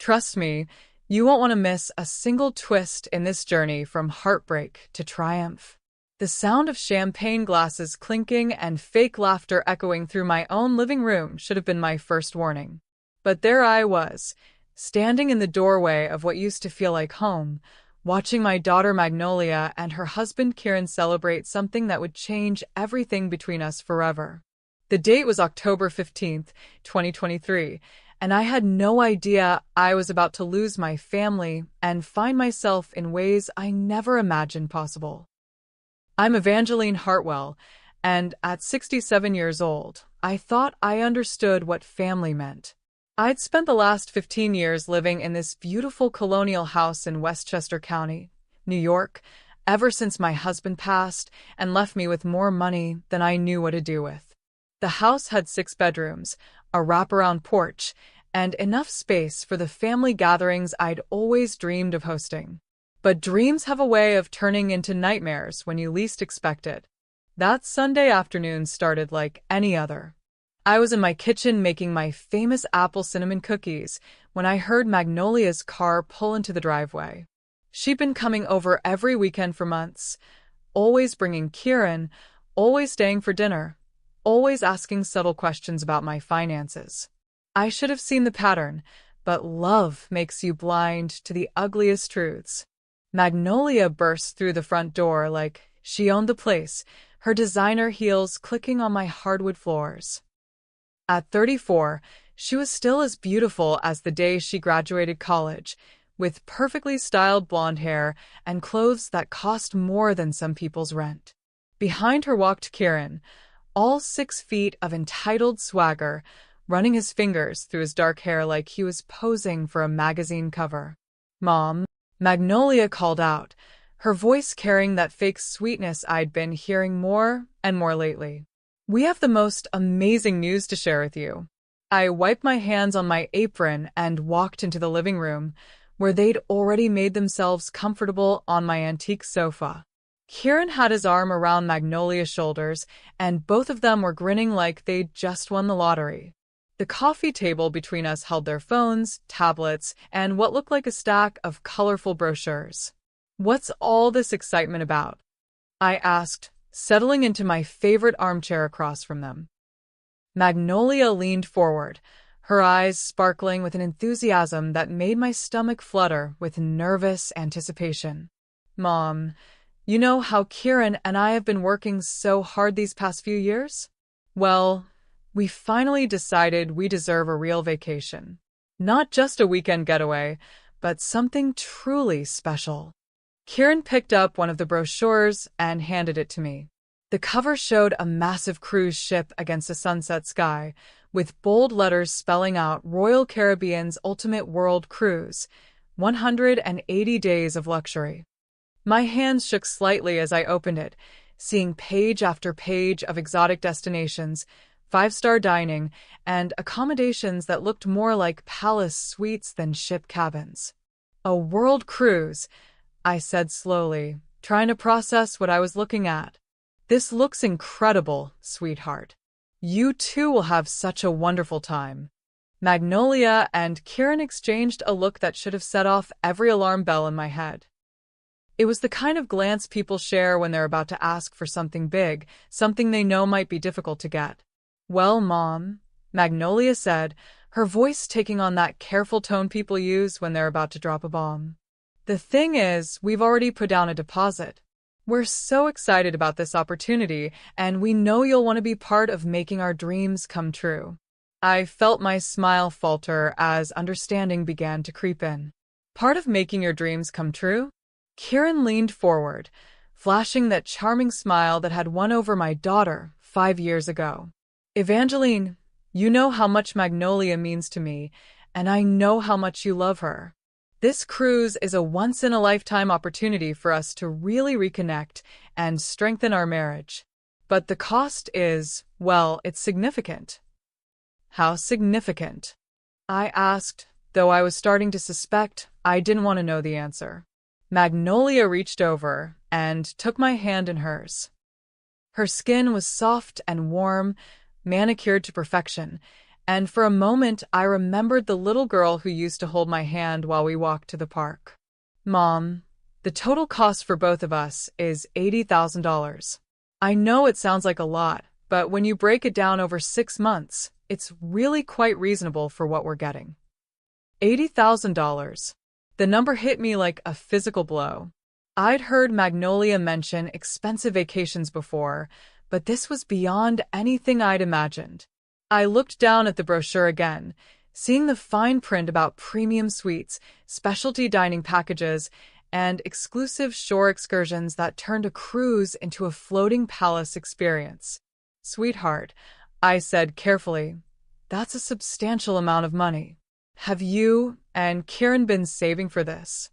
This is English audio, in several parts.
Trust me, you won't want to miss a single twist in this journey from heartbreak to triumph. The sound of champagne glasses clinking and fake laughter echoing through my own living room should have been my first warning. But there I was, standing in the doorway of what used to feel like home, watching my daughter Magnolia and her husband Kieran celebrate something that would change everything between us forever. The date was October 15th, 2023, and I had no idea I was about to lose my family and find myself in ways I never imagined possible. I'm Evangeline Hartwell, and at 67 years old, I thought I understood what family meant. I'd spent the last 15 years living in this beautiful colonial house in Westchester County, New York, ever since my husband passed and left me with more money than I knew what to do with. The house had 6 bedrooms, a wraparound porch, and enough space for the family gatherings I'd always dreamed of hosting. But dreams have a way of turning into nightmares when you least expect it. That Sunday afternoon started like any other. I was in my kitchen making my famous apple cinnamon cookies when I heard Magnolia's car pull into the driveway. She'd been coming over every weekend for months, always bringing Kieran, always staying for dinner, always asking subtle questions about my finances. I should have seen the pattern, but love makes you blind to the ugliest truths. Magnolia burst through the front door like she owned the place, her designer heels clicking on my hardwood floors. At 34, she was still as beautiful as the day she graduated college, with perfectly styled blonde hair and clothes that cost more than some people's rent. Behind her walked Kieran, all 6 feet of entitled swagger, running his fingers through his dark hair like he was posing for a magazine cover. "Mom," Magnolia called out, her voice carrying that fake sweetness I'd been hearing more and more lately. "We have the most amazing news to share with you." I wiped my hands on my apron and walked into the living room, where they'd already made themselves comfortable on my antique sofa. Kieran had his arm around Magnolia's shoulders, and both of them were grinning like they'd just won the lottery. The coffee table between us held their phones, tablets, and what looked like a stack of colorful brochures. "What's all this excitement about?" I asked, settling into my favorite armchair across from them. Magnolia leaned forward, her eyes sparkling with an enthusiasm that made my stomach flutter with nervous anticipation. "Mom, you know how Kieran and I have been working so hard these past few years? Well, we finally decided we deserve a real vacation. Not just a weekend getaway, but something truly special." Kieran picked up one of the brochures and handed it to me. The cover showed a massive cruise ship against a sunset sky, with bold letters spelling out Royal Caribbean's Ultimate World Cruise, 180 days of luxury. My hands shook slightly as I opened it, seeing page after page of exotic destinations, 5-star dining, and accommodations that looked more like palace suites than ship cabins. "A world cruise," I said slowly, trying to process what I was looking at. "This looks incredible, sweetheart. You too will have such a wonderful time." Magnolia and Kieran exchanged a look that should have set off every alarm bell in my head. It was the kind of glance people share when they're about to ask for something big, something they know might be difficult to get. "Well, Mom," Magnolia said, her voice taking on that careful tone people use when they're about to drop a bomb. "The thing is, we've already put down a deposit. We're so excited about this opportunity, and we know you'll want to be part of making our dreams come true." I felt my smile falter as understanding began to creep in. "Part of making your dreams come true?" Kieran leaned forward, flashing that charming smile that had won over my daughter 5 years ago. "Evangeline, you know how much Magnolia means to me, and I know how much you love her. This cruise is a once-in-a-lifetime opportunity for us to really reconnect and strengthen our marriage. But the cost is, well, it's significant." "How significant?" I asked, though I was starting to suspect I didn't want to know the answer. Magnolia reached over and took my hand in hers. Her skin was soft and warm, manicured to perfection, and for a moment I remembered the little girl who used to hold my hand while we walked to the park. Mom, the total cost for both of us is $80,000. I know it sounds like a lot, but when you break it down over 6 months, it's really quite reasonable for what we're getting. $80,000. The number hit me like a physical blow. I'd heard Magnolia mention expensive vacations before, but this was beyond anything I'd imagined. I looked down at the brochure again, seeing the fine print about premium suites, specialty dining packages, and exclusive shore excursions that turned a cruise into a floating palace experience. Sweetheart, I said carefully, that's a substantial amount of money. Have you and Kieran been saving for this?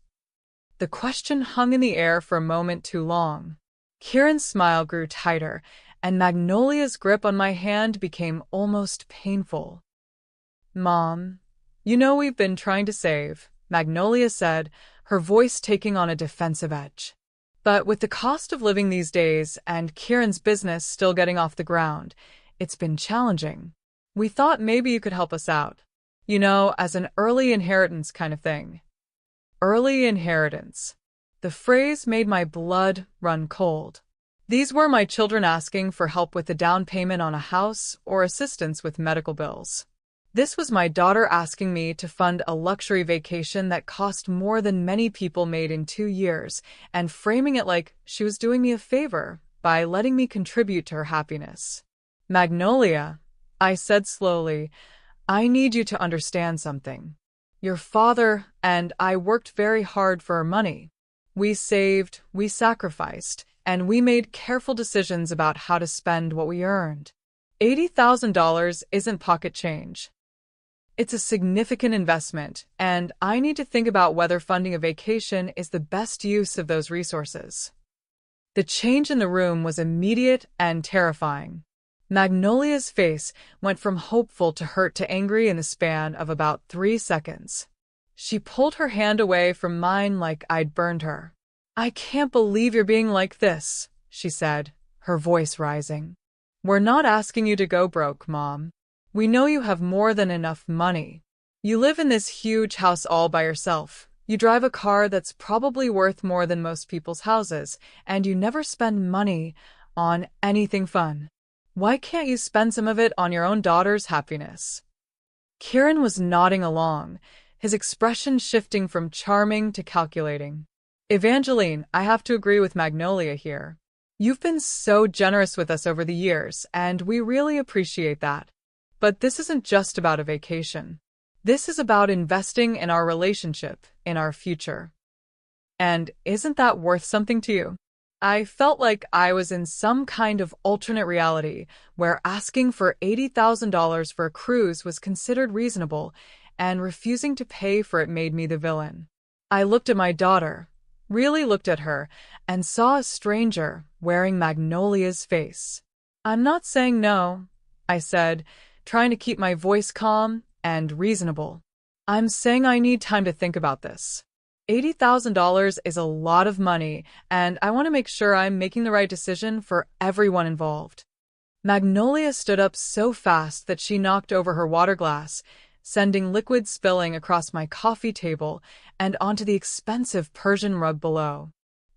The question hung in the air for a moment too long. Kieran's smile grew tighter, and Magnolia's grip on my hand became almost painful. Mom, you know we've been trying to save, Magnolia said, her voice taking on a defensive edge. But with the cost of living these days and Kieran's business still getting off the ground, it's been challenging. We thought maybe you could help us out. You know, as an early inheritance kind of thing. Early inheritance. The phrase made my blood run cold. These were my children asking for help with the down payment on a house or assistance with medical bills. This was my daughter asking me to fund a luxury vacation that cost more than many people made in 2 years, and framing it like she was doing me a favor by letting me contribute to her happiness. Magnolia, I said slowly, I need you to understand something. Your father and I worked very hard for our money. We saved, we sacrificed, and we made careful decisions about how to spend what we earned. $80,000 isn't pocket change. It's a significant investment, and I need to think about whether funding a vacation is the best use of those resources. The change in the room was immediate and terrifying. Magnolia's face went from hopeful to hurt to angry in the span of about 3 seconds. She pulled her hand away from mine like I'd burned her. I can't believe you're being like this, she said, her voice rising. We're not asking you to go broke, Mom. We know you have more than enough money. You live in this huge house all by yourself. You drive a car that's probably worth more than most people's houses, and you never spend money on anything fun. Why can't you spend some of it on your own daughter's happiness? Kieran was nodding along, his expression shifting from charming to calculating. Evangeline, I have to agree with Magnolia here. You've been so generous with us over the years, and we really appreciate that. But this isn't just about a vacation. This is about investing in our relationship, in our future. And isn't that worth something to you? I felt like I was in some kind of alternate reality where asking for $80,000 for a cruise was considered reasonable, and refusing to pay for it made me the villain. I looked at my daughter, really looked at her, and saw a stranger wearing Magnolia's face. I'm not saying no, I said, trying to keep my voice calm and reasonable. I'm saying I need time to think about this. $80,000 is a lot of money, and I want to make sure I'm making the right decision for everyone involved. Magnolia stood up so fast that she knocked over her water glass, sending liquid spilling across my coffee table and onto the expensive Persian rug below.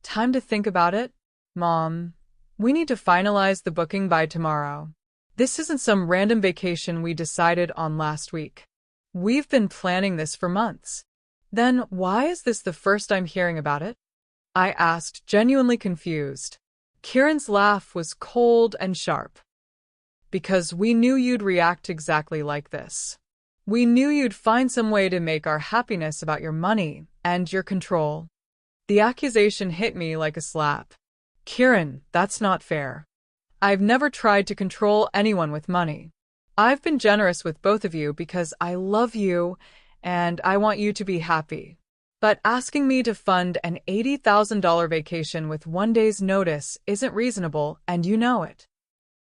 Time to think about it? Mom, we need to finalize the booking by tomorrow. This isn't some random vacation we decided on last week. We've been planning this for months. Then why is this the first I'm hearing about it? I asked, genuinely confused. Kieran's laugh was cold and sharp. Because we knew you'd react exactly like this. We knew you'd find some way to make our happiness about your money and your control. The accusation hit me like a slap. Kieran, that's not fair. I've never tried to control anyone with money. I've been generous with both of you because I love you and I want you to be happy. But asking me to fund an $80,000 vacation with 1 day's notice isn't reasonable, and you know it.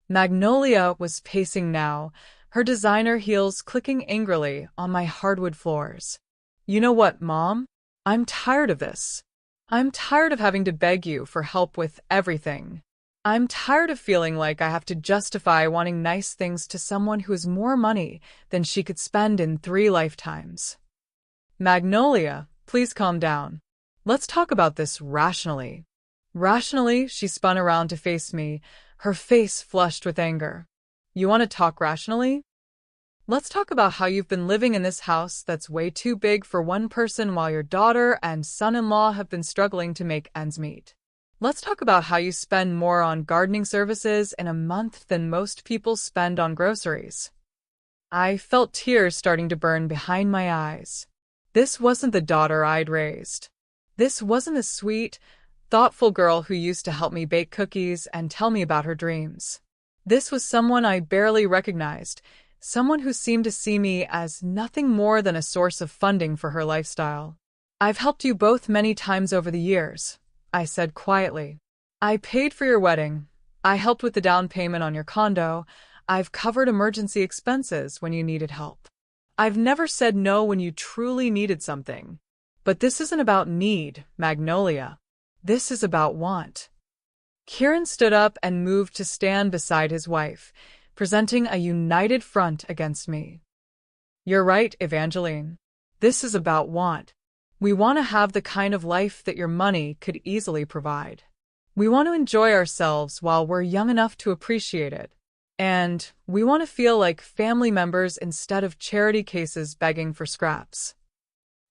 Magnolia was pacing now, her designer heels clicking angrily on my hardwood floors. You know what, Mom? I'm tired of this. I'm tired of having to beg you for help with everything. I'm tired of feeling like I have to justify wanting nice things to someone who has more money than she could spend in 3 lifetimes. Magnolia, please calm down. Let's talk about this rationally. Rationally, she spun around to face me, her face flushed with anger. You want to talk rationally? Let's talk about how you've been living in this house that's way too big for one person while your daughter and son-in-law have been struggling to make ends meet. Let's talk about how you spend more on gardening services in a month than most people spend on groceries. I felt tears starting to burn behind my eyes. This wasn't the daughter I'd raised. This wasn't a sweet, thoughtful girl who used to help me bake cookies and tell me about her dreams. This was someone I barely recognized, someone who seemed to see me as nothing more than a source of funding for her lifestyle. I've helped you both many times over the years, I said quietly. I paid for your wedding. I helped with the down payment on your condo. I've covered emergency expenses when you needed help. I've never said no when you truly needed something. But this isn't about need, Magnolia. This is about want. Kieran stood up and moved to stand beside his wife, presenting a united front against me. You're right, Evangeline. This is about want. We want to have the kind of life that your money could easily provide. We want to enjoy ourselves while we're young enough to appreciate it. And we want to feel like family members instead of charity cases begging for scraps.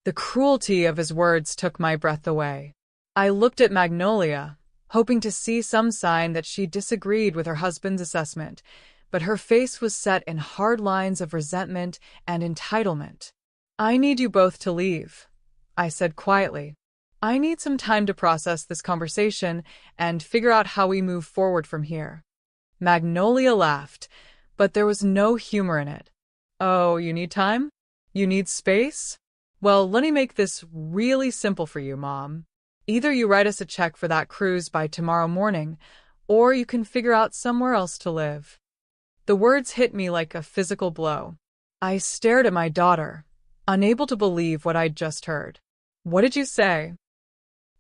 The cruelty of his words took my breath away. I looked at Magnolia, hoping to see some sign that she disagreed with her husband's assessment, but her face was set in hard lines of resentment and entitlement. I need you both to leave, I said quietly. I need some time to process this conversation and figure out how we move forward from here. Magnolia laughed, but there was no humor in it. Oh, you need time? You need space? Well, let me make this really simple for you, Mom. Either you write us a check for that cruise by tomorrow morning, or you can figure out somewhere else to live. The words hit me like a physical blow. I stared at my daughter, unable to believe what I'd just heard. What did you say?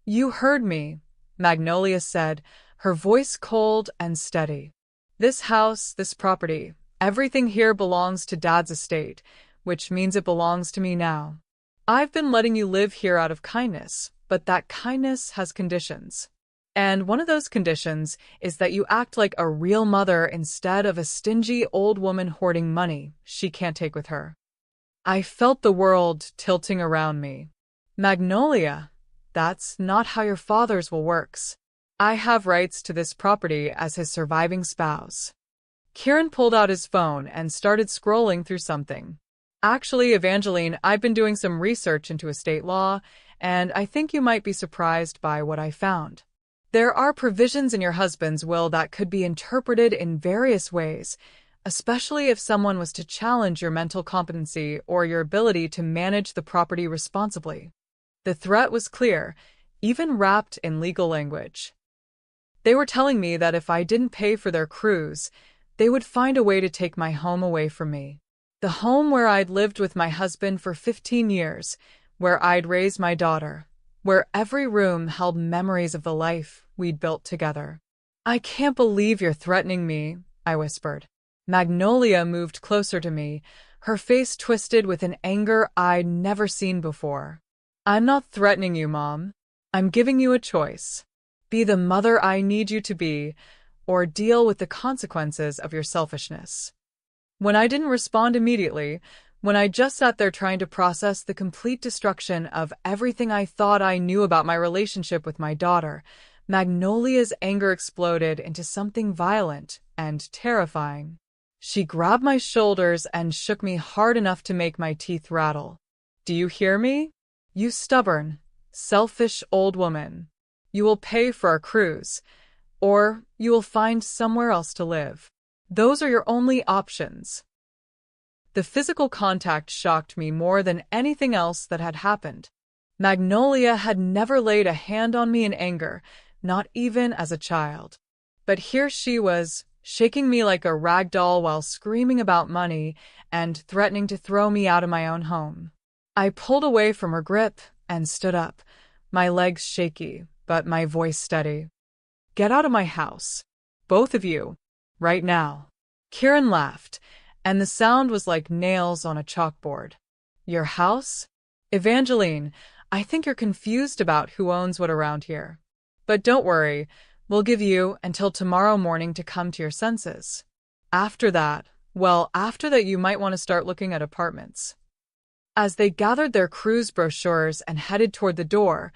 You heard me, Magnolia said, her voice cold and steady. This house, this property, everything here belongs to Dad's estate, which means it belongs to me now. I've been letting you live here out of kindness, but that kindness has conditions. And one of those conditions is that you act like a real mother instead of a stingy old woman hoarding money she can't take with her. I felt the world tilting around me. Magnolia, that's not how your father's will works. I have rights to this property as his surviving spouse. Kieran pulled out his phone and started scrolling through something. Actually, Evangeline, I've been doing some research into estate law, and I think you might be surprised by what I found. There are provisions in your husband's will that could be interpreted in various ways, especially if someone was to challenge your mental competency or your ability to manage the property responsibly. The threat was clear, even wrapped in legal language. They were telling me that if I didn't pay for their cruise, they would find a way to take my home away from me. The home where I'd lived with my husband for 15 years, where I'd raised my daughter, where every room held memories of the life we'd built together. I can't believe you're threatening me, I whispered. Magnolia moved closer to me, her face twisted with an anger I'd never seen before. I'm not threatening you, Mom. I'm giving you a choice. Be the mother I need you to be, or deal with the consequences of your selfishness. When I didn't respond immediately, when I just sat there trying to process the complete destruction of everything I thought I knew about my relationship with my daughter, Magnolia's anger exploded into something violent and terrifying. She grabbed my shoulders and shook me hard enough to make my teeth rattle. Do you hear me? You stubborn, selfish old woman. You will pay for our cruise, or you will find somewhere else to live. Those are your only options. The physical contact shocked me more than anything else that had happened. Magnolia had never laid a hand on me in anger, not even as a child. But here she was, shaking me like a rag doll while screaming about money and threatening to throw me out of my own home. I pulled away from her grip and stood up, my legs shaky, but my voice steady. Get out of my house. Both of you. Right now. Kieran laughed, and the sound was like nails on a chalkboard. Your house? Evangeline, I think you're confused about who owns what around here. But don't worry, we'll give you until tomorrow morning to come to your senses. After that, after that you might want to start looking at apartments. As they gathered their cruise brochures and headed toward the door,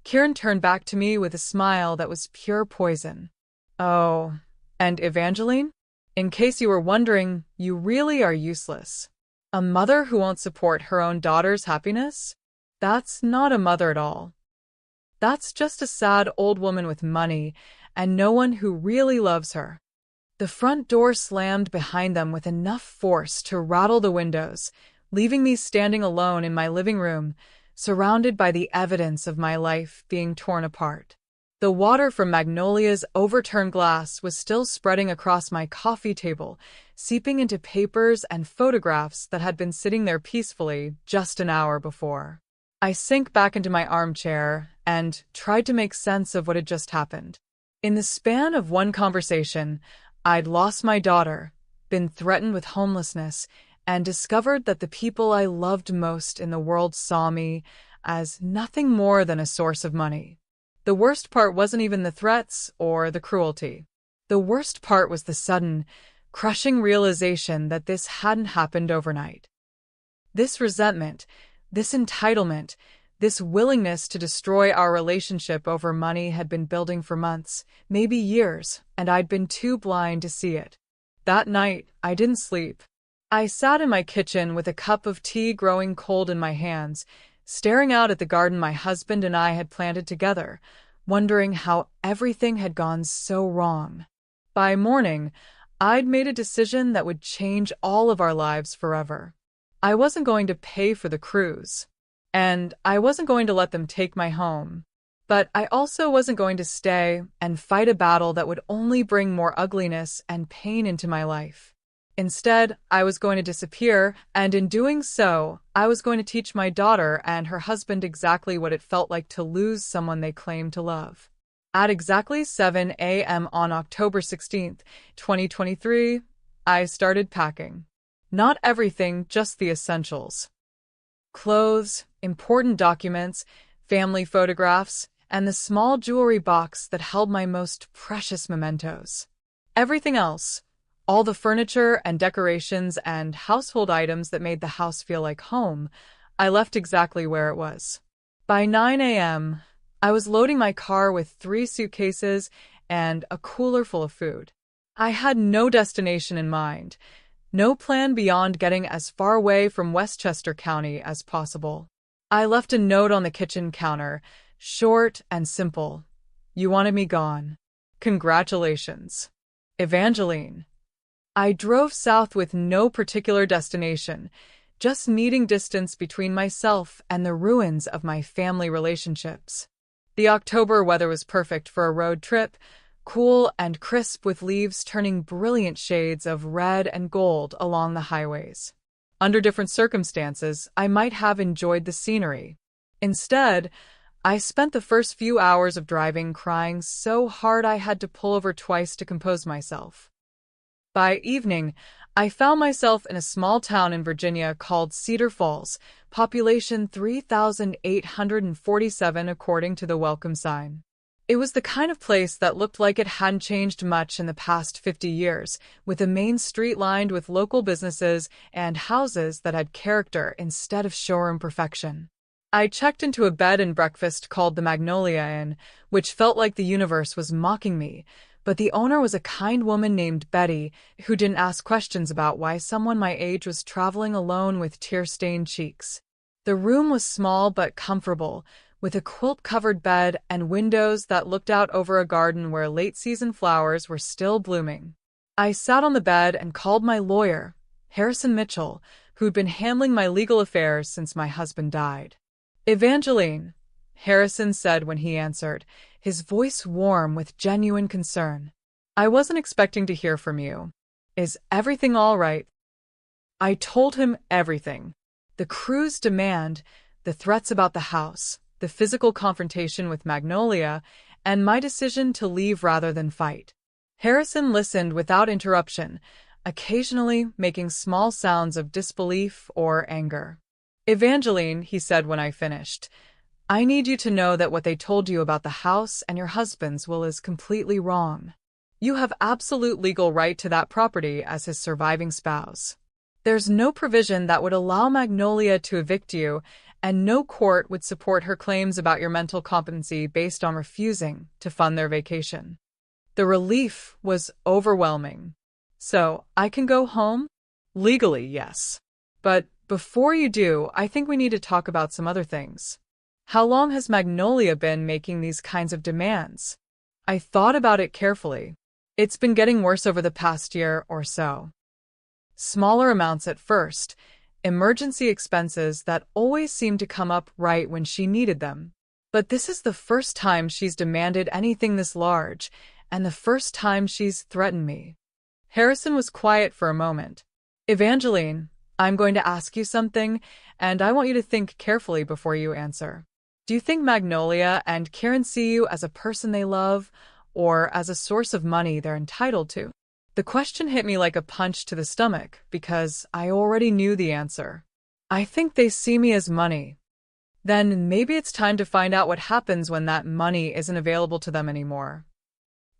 Kieran turned back to me with a smile that was pure poison. Oh, and Evangeline? In case you were wondering, you really are useless. A mother who won't support her own daughter's happiness? That's not a mother at all. That's just a sad old woman with money and no one who really loves her. The front door slammed behind them with enough force to rattle the windows, leaving me standing alone in my living room, surrounded by the evidence of my life being torn apart. The water from Magnolia's overturned glass was still spreading across my coffee table, seeping into papers and photographs that had been sitting there peacefully just an hour before. I sank back into my armchair and tried to make sense of what had just happened. In the span of one conversation, I'd lost my daughter, been threatened with homelessness, and discovered that the people I loved most in the world saw me as nothing more than a source of money. The worst part wasn't even the threats or the cruelty. The worst part was the sudden, crushing realization that this hadn't happened overnight. This resentment, this entitlement, this willingness to destroy our relationship over money had been building for months, maybe years, and I'd been too blind to see it. That night, I didn't sleep. I sat in my kitchen with a cup of tea growing cold in my hands, staring out at the garden my husband and I had planted together, wondering how everything had gone so wrong. By morning, I'd made a decision that would change all of our lives forever. I wasn't going to pay for the cruise, and I wasn't going to let them take my home. But I also wasn't going to stay and fight a battle that would only bring more ugliness and pain into my life. Instead, I was going to disappear, and in doing so, I was going to teach my daughter and her husband exactly what it felt like to lose someone they claimed to love. At exactly 7 a.m. on October 16th, 2023, I started packing. Not everything, just the essentials. Clothes, important documents, family photographs, and the small jewelry box that held my most precious mementos. Everything else, all the furniture and decorations and household items that made the house feel like home, I left exactly where it was. By 9 a.m., I was loading my car with 3 suitcases and a cooler full of food. I had no destination in mind, no plan beyond getting as far away from Westchester County as possible. I left a note on the kitchen counter, short and simple. You wanted me gone. Congratulations. Evangeline. I drove south with no particular destination, just needing distance between myself and the ruins of my family relationships. The October weather was perfect for a road trip, cool and crisp with leaves turning brilliant shades of red and gold along the highways. Under different circumstances, I might have enjoyed the scenery. Instead, I spent the first few hours of driving crying so hard I had to pull over twice to compose myself. By evening, I found myself in a small town in Virginia called Cedar Falls, population 3,847 according to the welcome sign. It was the kind of place that looked like it hadn't changed much in the past 50 years, with a main street lined with local businesses and houses that had character instead of showroom perfection. I checked into a bed and breakfast called the Magnolia Inn, which felt like the universe was mocking me, but the owner was a kind woman named Betty who didn't ask questions about why someone my age was traveling alone with tear-stained cheeks. The room was small but comfortable, with a quilt-covered bed and windows that looked out over a garden where late-season flowers were still blooming. I sat on the bed and called my lawyer, Harrison Mitchell, who'd been handling my legal affairs since my husband died. Evangeline, Harrison said when he answered, his voice warm with genuine concern. I wasn't expecting to hear from you. Is everything all right? I told him everything. The cruise demand, the threats about the house, the physical confrontation with Magnolia, and my decision to leave rather than fight. Harrison listened without interruption, occasionally making small sounds of disbelief or anger. Evangeline, he said when I finished, I need you to know that what they told you about the house and your husband's will is completely wrong. You have absolute legal right to that property as his surviving spouse. There's no provision that would allow Magnolia to evict you, and no court would support her claims about your mental competency based on refusing to fund their vacation. The relief was overwhelming. So, I can go home? Legally, yes. But before you do, I think we need to talk about some other things. How long has Magnolia been making these kinds of demands? I thought about it carefully. It's been getting worse over the past year or so. Smaller amounts at first, emergency expenses that always seemed to come up right when she needed them. But this is the first time she's demanded anything this large, and the first time she's threatened me. Harrison was quiet for a moment. Evangeline, I'm going to ask you something, and I want you to think carefully before you answer. Do you think Magnolia and Kieran see you as a person they love, or as a source of money they're entitled to? The question hit me like a punch to the stomach, because I already knew the answer. I think they see me as money. Then maybe it's time to find out what happens when that money isn't available to them anymore.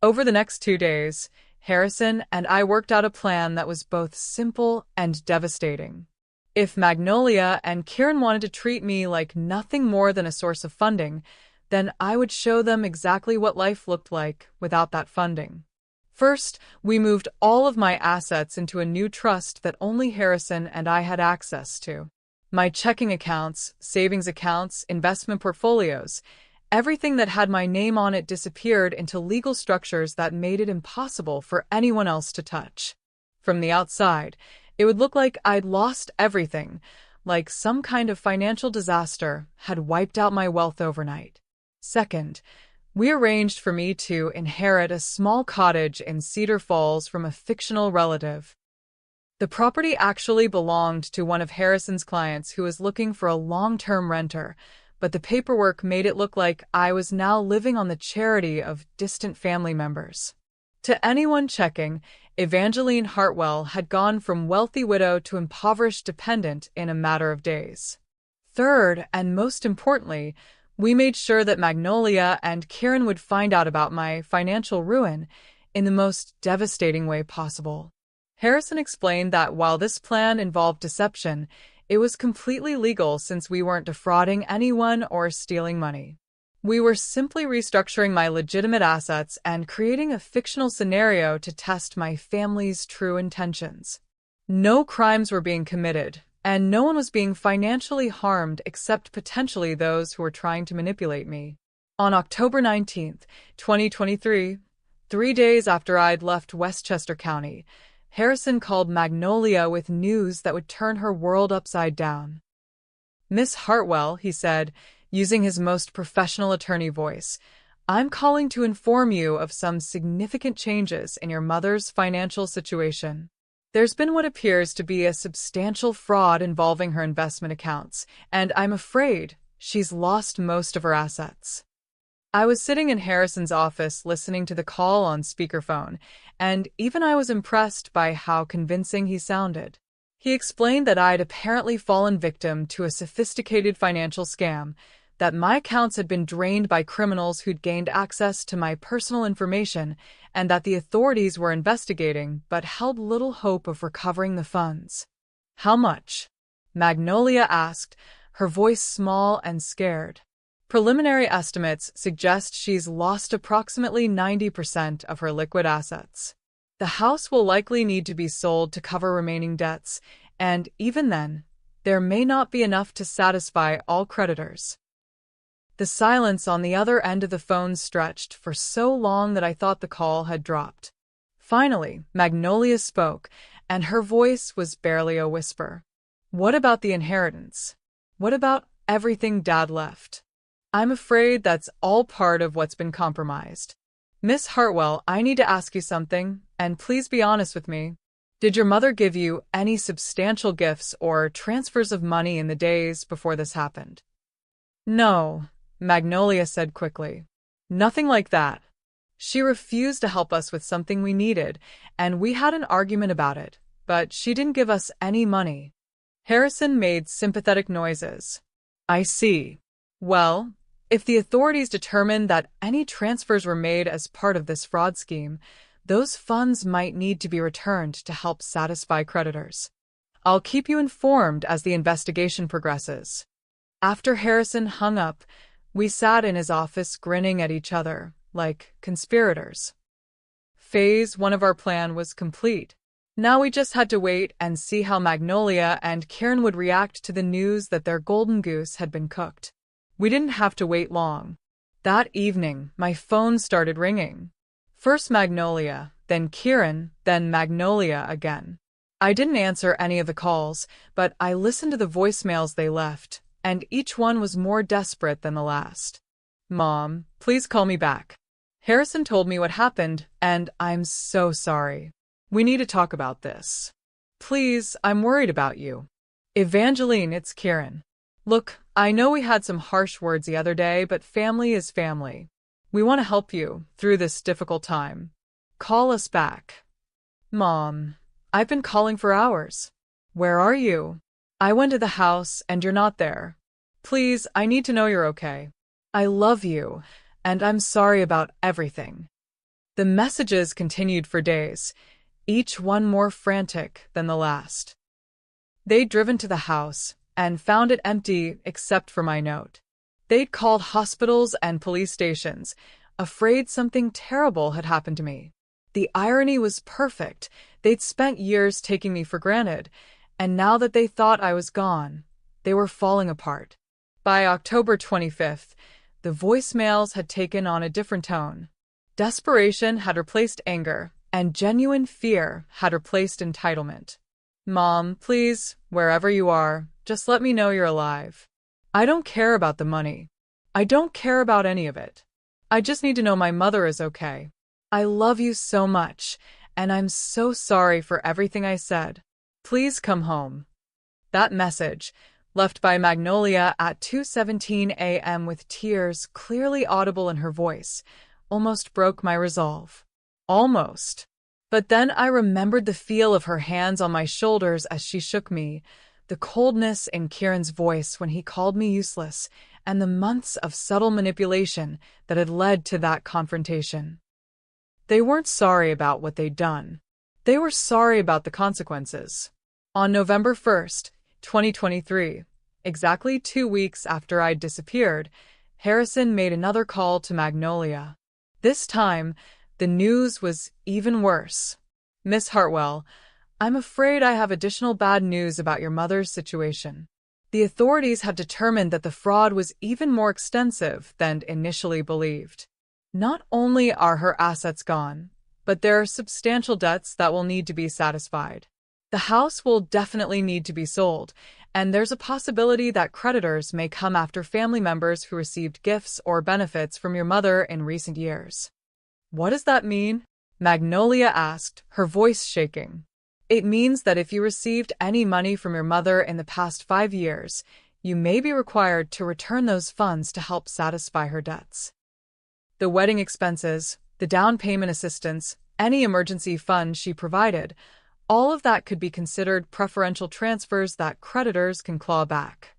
Over the next 2 days, Harrison and I worked out a plan that was both simple and devastating. If Magnolia and Kieran wanted to treat me like nothing more than a source of funding, then I would show them exactly what life looked like without that funding. First, we moved all of my assets into a new trust that only Harrison and I had access to. My checking accounts, savings accounts, investment portfolios, everything that had my name on it disappeared into legal structures that made it impossible for anyone else to touch. From the outside, it would look like I'd lost everything, like some kind of financial disaster had wiped out my wealth overnight. Second, we arranged for me to inherit a small cottage in Cedar Falls from a fictional relative. The property actually belonged to one of Harrison's clients who was looking for a long-term renter, but the paperwork made it look like I was now living on the charity of distant family members. To anyone checking, Evangeline Hartwell had gone from wealthy widow to impoverished dependent in a matter of days. Third, and most importantly, we made sure that Magnolia and Kieran would find out about my financial ruin in the most devastating way possible. Harrison explained that while this plan involved deception, it was completely legal since we weren't defrauding anyone or stealing money. We were simply restructuring my legitimate assets and creating a fictional scenario to test my family's true intentions. No crimes were being committed, and no one was being financially harmed except potentially those who were trying to manipulate me. On October 19th, 2023, 3 days after I'd left Westchester County, Harrison called Magnolia with news that would turn her world upside down. Miss Hartwell, he said, using his most professional attorney voice, I'm calling to inform you of some significant changes in your mother's financial situation. There's been what appears to be a substantial fraud involving her investment accounts, and I'm afraid she's lost most of her assets. I was sitting in Harrison's office listening to the call on speakerphone, and even I was impressed by how convincing he sounded. He explained that I'd apparently fallen victim to a sophisticated financial scam, that my accounts had been drained by criminals who'd gained access to my personal information, and that the authorities were investigating but held little hope of recovering the funds. How much? Magnolia asked, her voice small and scared. Preliminary estimates suggest she's lost approximately 90% of her liquid assets. The house will likely need to be sold to cover remaining debts, and even then, there may not be enough to satisfy all creditors. The silence on the other end of the phone stretched for so long that I thought the call had dropped. Finally, Magnolia spoke, and her voice was barely a whisper. What about the inheritance? What about everything Dad left? I'm afraid that's all part of what's been compromised. Miss Hartwell, I need to ask you something, and please be honest with me. Did your mother give you any substantial gifts or transfers of money in the days before this happened? No, Magnolia said quickly. Nothing like that. She refused to help us with something we needed, and we had an argument about it, but she didn't give us any money. Harrison made sympathetic noises. I see. Well, if the authorities determine that any transfers were made as part of this fraud scheme, those funds might need to be returned to help satisfy creditors. I'll keep you informed as the investigation progresses. After Harrison hung up, we sat in his office grinning at each other, like conspirators. Phase 1 of our plan was complete. Now we just had to wait and see how Magnolia and Kieran would react to the news that their golden goose had been cooked. We didn't have to wait long. That evening, my phone started ringing. First Magnolia, then Kieran, then Magnolia again. I didn't answer any of the calls, but I listened to the voicemails they left, and each one was more desperate than the last. Mom, please call me back. Harrison told me what happened, and I'm so sorry. We need to talk about this. Please, I'm worried about you. Evangeline, it's Kieran. Look, I know we had some harsh words the other day, but family is family. We want to help you through this difficult time. Call us back. Mom, I've been calling for hours. Where are you? I went to the house and you're not there. Please, I need to know you're okay. I love you, and I'm sorry about everything. The messages continued for days, each one more frantic than the last. They'd driven to the house and found it empty except for my note. They'd called hospitals and police stations, afraid something terrible had happened to me. The irony was perfect. They'd spent years taking me for granted, and now that they thought I was gone, they were falling apart. By October 25th, the voicemails had taken on a different tone. Desperation had replaced anger, and genuine fear had replaced entitlement. Mom, please, wherever you are, just let me know you're alive. I don't care about the money. I don't care about any of it. I just need to know my mother is okay. I love you so much, and I'm so sorry for everything I said. Please come home. That message, left by Magnolia at 2:17 a.m. with tears clearly audible in her voice, almost broke my resolve. Almost. But then I remembered the feel of her hands on my shoulders as she shook me, the coldness in Kieran's voice when he called me useless, and the months of subtle manipulation that had led to that confrontation. They weren't sorry about what they'd done. They were sorry about the consequences. On November 1st, 2023, exactly 2 weeks after I'd disappeared, Harrison made another call to Magnolia. This time, the news was even worse. Miss Hartwell, I'm afraid I have additional bad news about your mother's situation. The authorities have determined that the fraud was even more extensive than initially believed. Not only are her assets gone, but there are substantial debts that will need to be satisfied. The house will definitely need to be sold, and there's a possibility that creditors may come after family members who received gifts or benefits from your mother in recent years. What does that mean? Magnolia asked, her voice shaking. It means that if you received any money from your mother in the past 5 years, you may be required to return those funds to help satisfy her debts. The wedding expenses, the down payment assistance, any emergency fund she provided, all of that could be considered preferential transfers that creditors can claw back.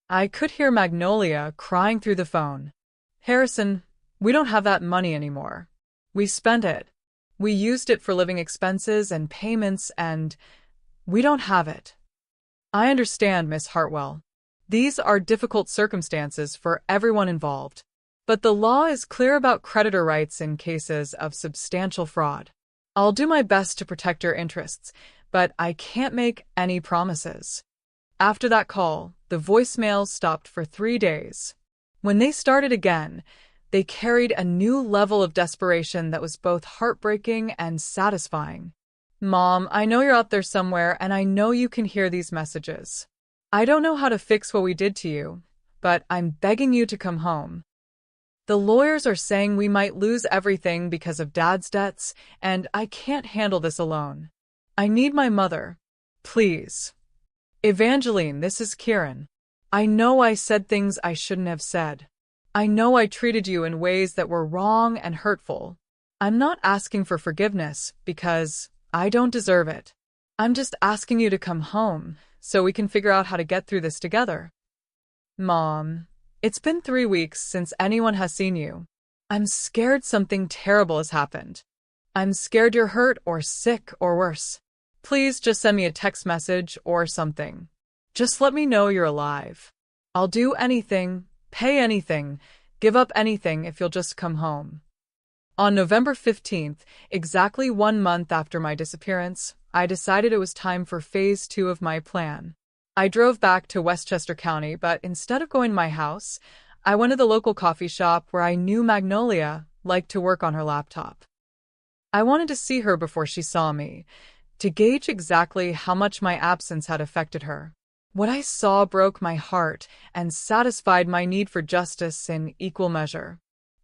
I could hear Magnolia crying through the phone. Harrison, we don't have that money anymore. We spent it. We used it for living expenses and payments, and we don't have it. I understand, Miss Hartwell. These are difficult circumstances for everyone involved. But the law is clear about creditor rights in cases of substantial fraud. I'll do my best to protect your interests, but I can't make any promises. After that call, the voicemails stopped for 3 days. When they started again, they carried a new level of desperation that was both heartbreaking and satisfying. Mom, I know you're out there somewhere, and I know you can hear these messages. I don't know how to fix what we did to you, but I'm begging you to come home. The lawyers are saying we might lose everything because of Dad's debts, and I can't handle this alone. I need my mother. Please. Evangeline, this is Kieran. I know I said things I shouldn't have said. I know I treated you in ways that were wrong and hurtful, I'm not asking for forgiveness because I don't deserve it. I'm just asking you to come home so we can figure out how to get through this together. Mom, it's been 3 weeks since anyone has seen you. I'm scared something terrible has happened. I'm scared you're hurt or sick or worse. Please just send me a text message or something. Just let me know you're alive. I'll do anything, pay anything, give up anything if you'll just come home. On November 15th, exactly 1 month after my disappearance, I decided it was time for phase 2 of my plan. I drove back to Westchester County, but instead of going to my house, I went to the local coffee shop where I knew Magnolia liked to work on her laptop. I wanted to see her before she saw me, to gauge exactly how much my absence had affected her. What I saw broke my heart and satisfied my need for justice in equal measure.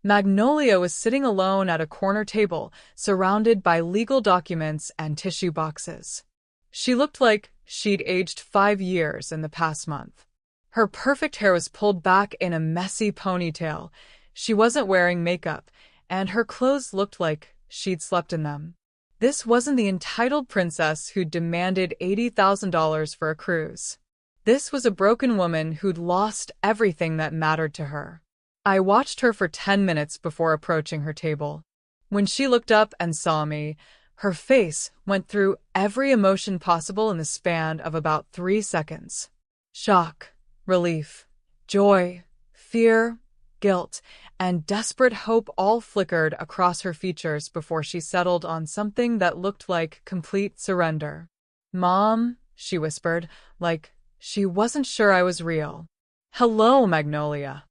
Magnolia was sitting alone at a corner table, surrounded by legal documents and tissue boxes. She looked like she'd aged 5 years in the past month. Her perfect hair was pulled back in a messy ponytail. She wasn't wearing makeup, and her clothes looked like she'd slept in them. This wasn't the entitled princess who'd demanded $80,000 for a cruise. This was a broken woman who'd lost everything that mattered to her. I watched her for 10 minutes before approaching her table. When she looked up and saw me, her face went through every emotion possible in the span of about 3 seconds. Shock, relief, joy, fear, guilt, and desperate hope all flickered across her features before she settled on something that looked like complete surrender. "Mom," she whispered, like she wasn't sure I was real. "Hello, Magnolia."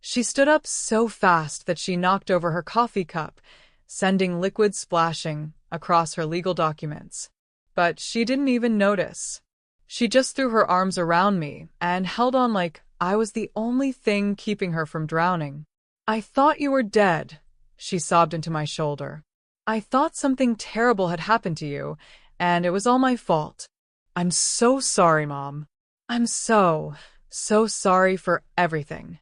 She stood up so fast that she knocked over her coffee cup, sending liquid splashing across her legal documents. But she didn't even notice. She just threw her arms around me and held on like I was the only thing keeping her from drowning. "I thought you were dead," she sobbed into my shoulder. "I thought something terrible had happened to you, and it was all my fault. I'm so sorry, Mom. I'm so sorry for everything."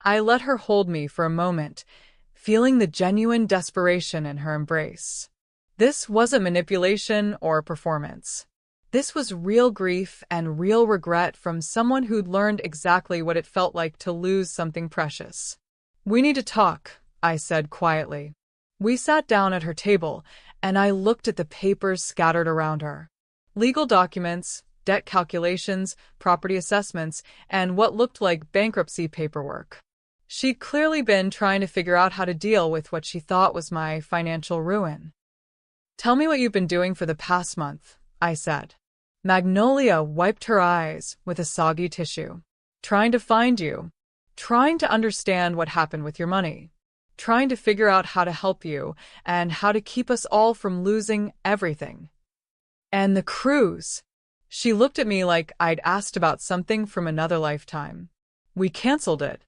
I let her hold me for a moment, feeling the genuine desperation in her embrace. This wasn't manipulation or performance. This was real grief and real regret from someone who'd learned exactly what it felt like to lose something precious. "We need to talk," I said quietly. We sat down at her table, and I looked at the papers scattered around her. Legal documents, debt calculations, property assessments, and what looked like bankruptcy paperwork. She'd clearly been trying to figure out how to deal with what she thought was my financial ruin. "Tell me what you've been doing for the past month," I said. Magnolia wiped her eyes with a soggy tissue. "Trying to find you. Trying to understand what happened with your money. Trying to figure out how to help you and how to keep us all from losing everything. And the cruise." She looked at me like I'd asked about something from another lifetime. "We canceled it.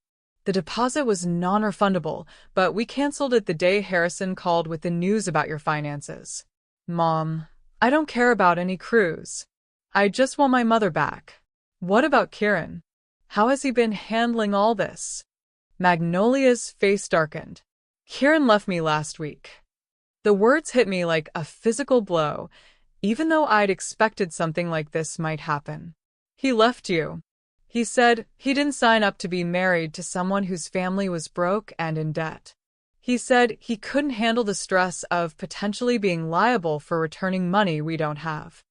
The deposit was non-refundable, but we canceled it the day Harrison called with the news about your finances." "Mom, I don't care about any cruise. I just want my mother back." "What about Kieran? How has he been handling all this?" Magnolia's face darkened. "Kieran left me last week." The words hit me like a physical blow, even though I'd expected something like this might happen. "He left you. He said he didn't sign up to be married to someone whose family was broke and in debt. He said he couldn't handle the stress of potentially being liable for returning money we don't have.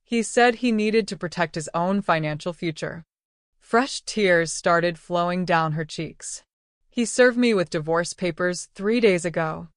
He said he needed to protect his own financial future." Fresh tears started flowing down her cheeks. "He served me with divorce papers 3 days ago."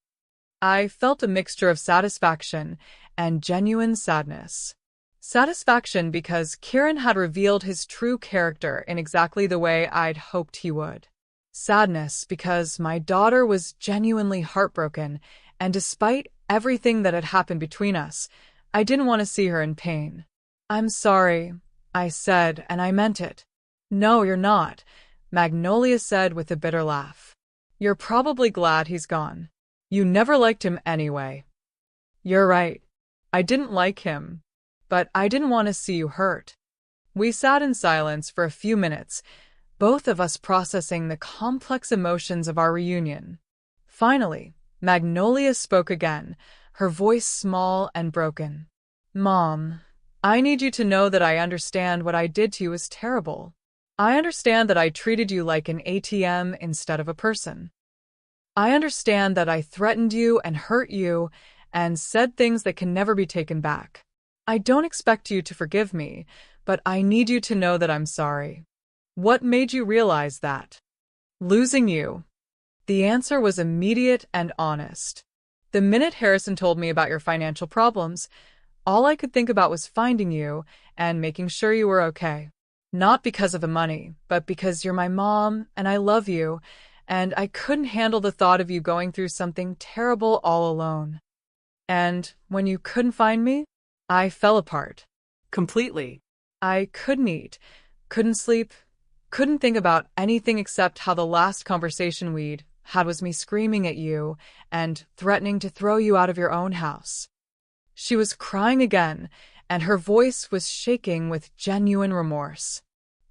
I felt a mixture of satisfaction and genuine sadness. Satisfaction because Kieran had revealed his true character in exactly the way I'd hoped he would. Sadness because my daughter was genuinely heartbroken, and despite everything that had happened between us, I didn't want to see her in pain. "I'm sorry," I said, and I meant it. "No, you're not," Magnolia said with a bitter laugh. "You're probably glad he's gone. You never liked him anyway." "You're right. I didn't like him. But I didn't want to see you hurt." We sat in silence for a few minutes, both of us processing the complex emotions of our reunion. Finally, Magnolia spoke again, her voice small and broken. Mom, I need you to know that I understand what I did to you is terrible. I understand that I treated you like an ATM instead of a person. I understand that I threatened you and hurt you and said things that can never be taken back. I don't expect you to forgive me, but I need you to know that I'm sorry. What made you realize that? Losing you. The answer was immediate and honest. The minute Harrison told me about your financial problems, all I could think about was finding you and making sure you were okay. Not because of the money, but because you're my mom and I love you, and I couldn't handle the thought of you going through something terrible all alone. And when you couldn't find me, I fell apart. Completely. I couldn't eat, couldn't sleep, couldn't think about anything except how the last conversation we'd had was me screaming at you and threatening to throw you out of your own house. She was crying again, and her voice was shaking with genuine remorse.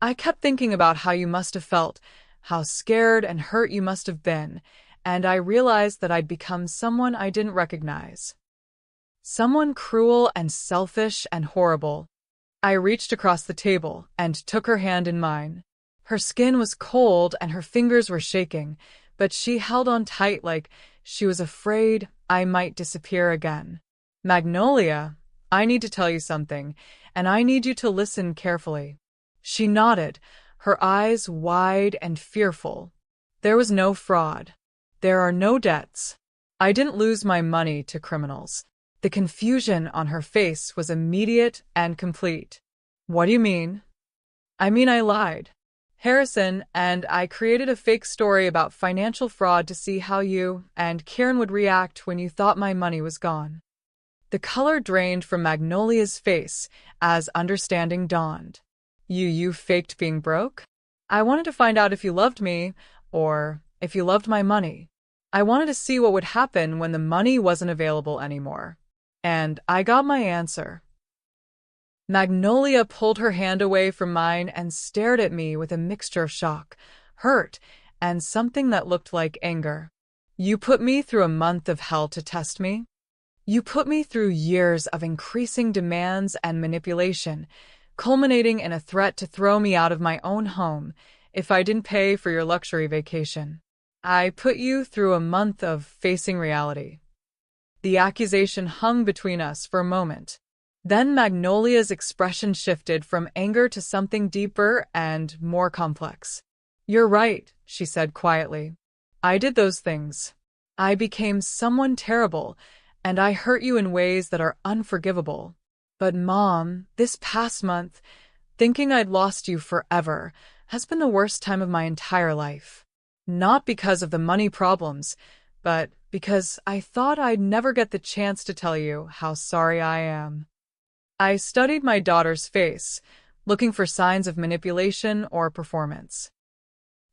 I kept thinking about how you must have felt, how scared and hurt you must have been, and I realized that I'd become someone I didn't recognize. Someone cruel and selfish and horrible. I reached across the table and took her hand in mine. Her skin was cold and her fingers were shaking, but she held on tight like she was afraid I might disappear again. Magnolia, I need to tell you something, and I need you to listen carefully. She nodded, her eyes wide and fearful. There was no fraud. There are no debts. I didn't lose my money to criminals. The confusion on her face was immediate and complete. What do you mean? I mean, I lied. Harrison and I created a fake story about financial fraud to see how you and Kieran would react when you thought my money was gone. The color drained from Magnolia's face as understanding dawned. You faked being broke? I wanted to find out if you loved me, or if you loved my money. I wanted to see what would happen when the money wasn't available anymore. And I got my answer. Magnolia pulled her hand away from mine and stared at me with a mixture of shock, hurt, and something that looked like anger. You put me through a month of hell to test me? You put me through years of increasing demands and manipulation, culminating in a threat to throw me out of my own home if I didn't pay for your luxury vacation. I put you through a month of facing reality. The accusation hung between us for a moment. Then Magnolia's expression shifted from anger to something deeper and more complex. You're right, she said quietly. I did those things. I became someone terrible, and I hurt you in ways that are unforgivable. But Mom, this past month, thinking I'd lost you forever, has been the worst time of my entire life. Not because of the money problems, but because I thought I'd never get the chance to tell you how sorry I am. I studied my daughter's face, looking for signs of manipulation or performance.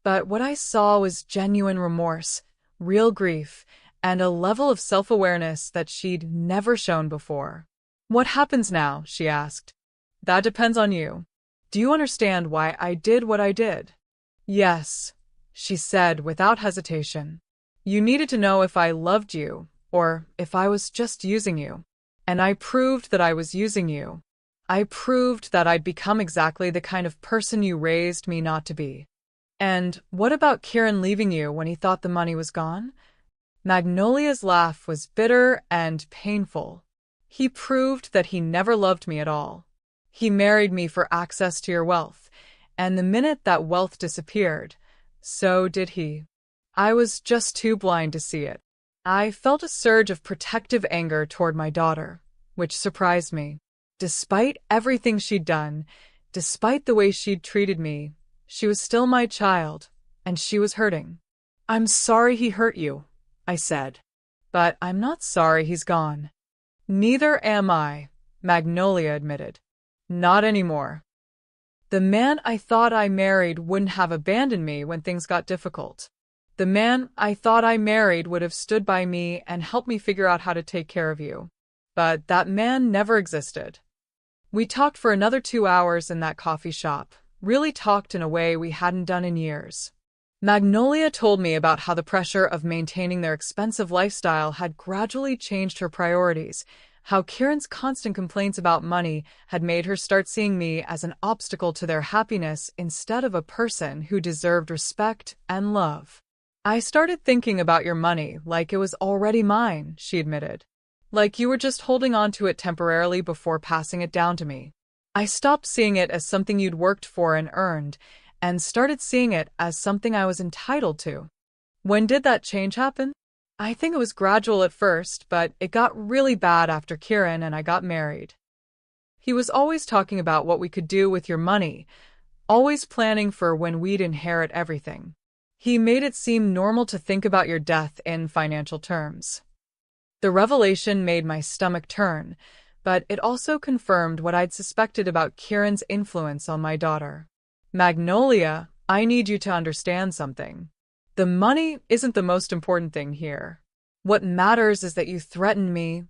But what I saw was genuine remorse, real grief, and a level of self-awareness that she'd never shown before. What happens now? She asked. That depends on you. Do you understand why I did what I did? Yes, she said without hesitation. You needed to know if I loved you, or if I was just using you. And I proved that I was using you. I proved that I'd become exactly the kind of person you raised me not to be. And what about Kieran leaving you when he thought the money was gone? Magnolia's laugh was bitter and painful. He proved that he never loved me at all. He married me for access to your wealth, and the minute that wealth disappeared, so did he. I was just too blind to see it. I felt a surge of protective anger toward my daughter, which surprised me. Despite everything she'd done, despite the way she'd treated me, she was still my child, and she was hurting. I'm sorry he hurt you, I said. But I'm not sorry he's gone. Neither am I, Magnolia admitted. Not anymore. The man I thought I married wouldn't have abandoned me when things got difficult. The man I thought I married would have stood by me and helped me figure out how to take care of you. But that man never existed. We talked for another 2 hours in that coffee shop, really talked in a way we hadn't done in years. Magnolia told me about how the pressure of maintaining their expensive lifestyle had gradually changed her priorities, how Kieran's constant complaints about money had made her start seeing me as an obstacle to their happiness instead of a person who deserved respect and love. I started thinking about your money like it was already mine, she admitted. Like you were just holding on to it temporarily before passing it down to me. I stopped seeing it as something you'd worked for and earned, and started seeing it as something I was entitled to. When did that change happen? I think it was gradual at first, but it got really bad after Kieran and I got married. He was always talking about what we could do with your money, always planning for when we'd inherit everything. He made it seem normal to think about your death in financial terms. The revelation made my stomach turn, but it also confirmed what I'd suspected about Kieran's influence on my daughter. Magnolia, I need you to understand something. The money isn't the most important thing here. What matters is that you threatened me,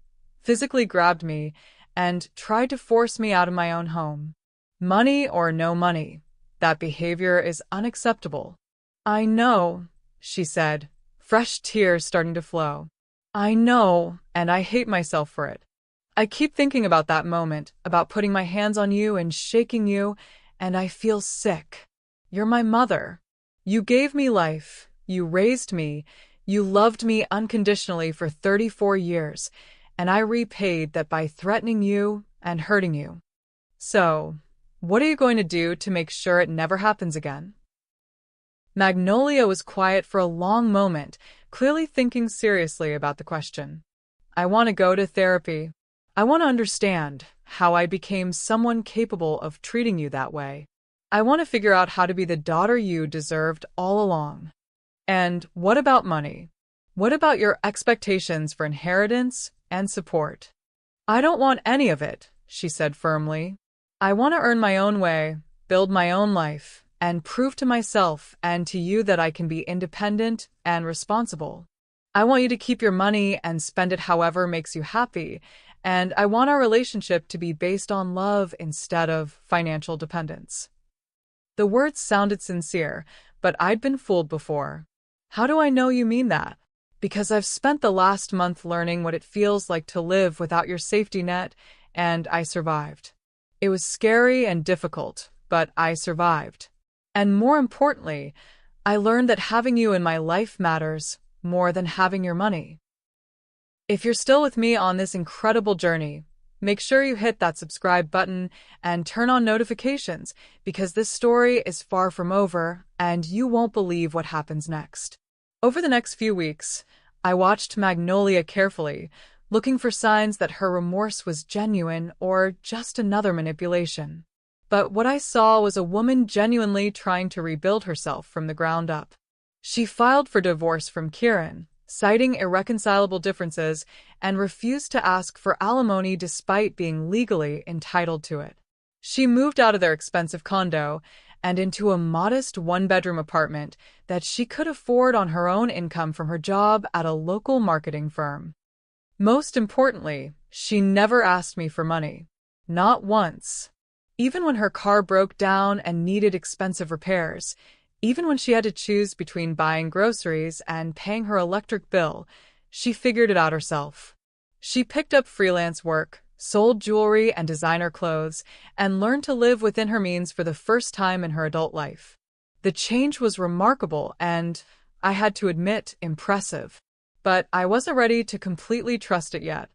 physically grabbed me, and tried to force me out of my own home. Money or no money, that behavior is unacceptable. I know, she said, fresh tears starting to flow. I know, and I hate myself for it. I keep thinking about that moment, about putting my hands on you and shaking you, and I feel sick. You're my mother. You gave me life. You raised me. You loved me unconditionally for 34 years, and I repaid that by threatening you and hurting you. So, what are you going to do to make sure it never happens again? Magnolia was quiet for a long moment, clearly thinking seriously about the question. I want to go to therapy. I want to understand how I became someone capable of treating you that way. I want to figure out how to be the daughter you deserved all along. And what about money? What about your expectations for inheritance and support? I don't want any of it, she said firmly. I want to earn my own way, build my own life, and prove to myself and to you that I can be independent and responsible. I want you to keep your money and spend it however makes you happy, and I want our relationship to be based on love instead of financial dependence. The words sounded sincere, but I'd been fooled before. How do I know you mean that? Because I've spent the last month learning what it feels like to live without your safety net, and I survived. It was scary and difficult, but I survived. And more importantly, I learned that having you in my life matters more than having your money. If you're still with me on this incredible journey, make sure you hit that subscribe button and turn on notifications because this story is far from over and you won't believe what happens next. Over the next few weeks, I watched Magnolia carefully, looking for signs that her remorse was genuine or just another manipulation. But what I saw was a woman genuinely trying to rebuild herself from the ground up. She filed for divorce from Kieran, citing irreconcilable differences, and refused to ask for alimony despite being legally entitled to it. She moved out of their expensive condo and into a modest one-bedroom apartment that she could afford on her own income from her job at a local marketing firm. Most importantly, she never asked me for money. Not once. Even when her car broke down and needed expensive repairs, even when she had to choose between buying groceries and paying her electric bill, she figured it out herself. She picked up freelance work, sold jewelry and designer clothes, and learned to live within her means for the first time in her adult life. The change was remarkable and, I had to admit, impressive. But I wasn't ready to completely trust it yet.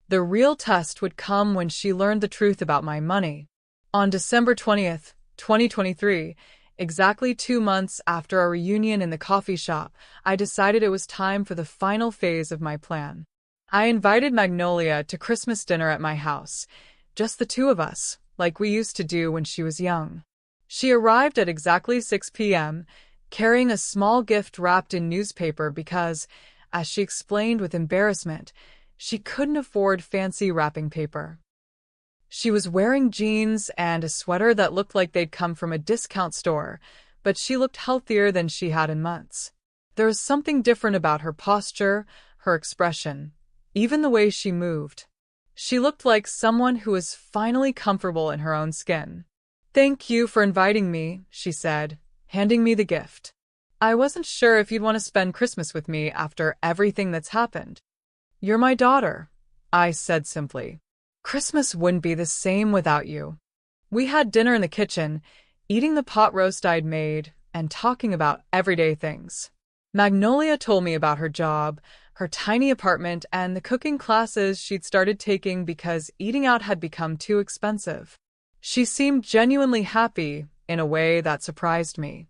The real test would come when she learned the truth about my money. On December 20th, 2023, exactly 2 months after our reunion in the coffee shop, I decided it was time for the final phase of my plan. I invited Magnolia to Christmas dinner at my house, just the two of us, like we used to do when she was young. She arrived at exactly 6 p.m., carrying a small gift wrapped in newspaper because, as she explained with embarrassment, she couldn't afford fancy wrapping paper. She was wearing jeans and a sweater that looked like they'd come from a discount store, but she looked healthier than she had in months. There was something different about her posture, her expression, even the way she moved. She looked like someone who was finally comfortable in her own skin. "Thank you for inviting me," she said, handing me the gift. I wasn't sure if you'd want to spend Christmas with me after everything that's happened. You're my daughter, I said simply. Christmas wouldn't be the same without you. We had dinner in the kitchen, eating the pot roast I'd made and talking about everyday things. Magnolia told me about her job, her tiny apartment, and the cooking classes she'd started taking because eating out had become too expensive. She seemed genuinely happy in a way that surprised me.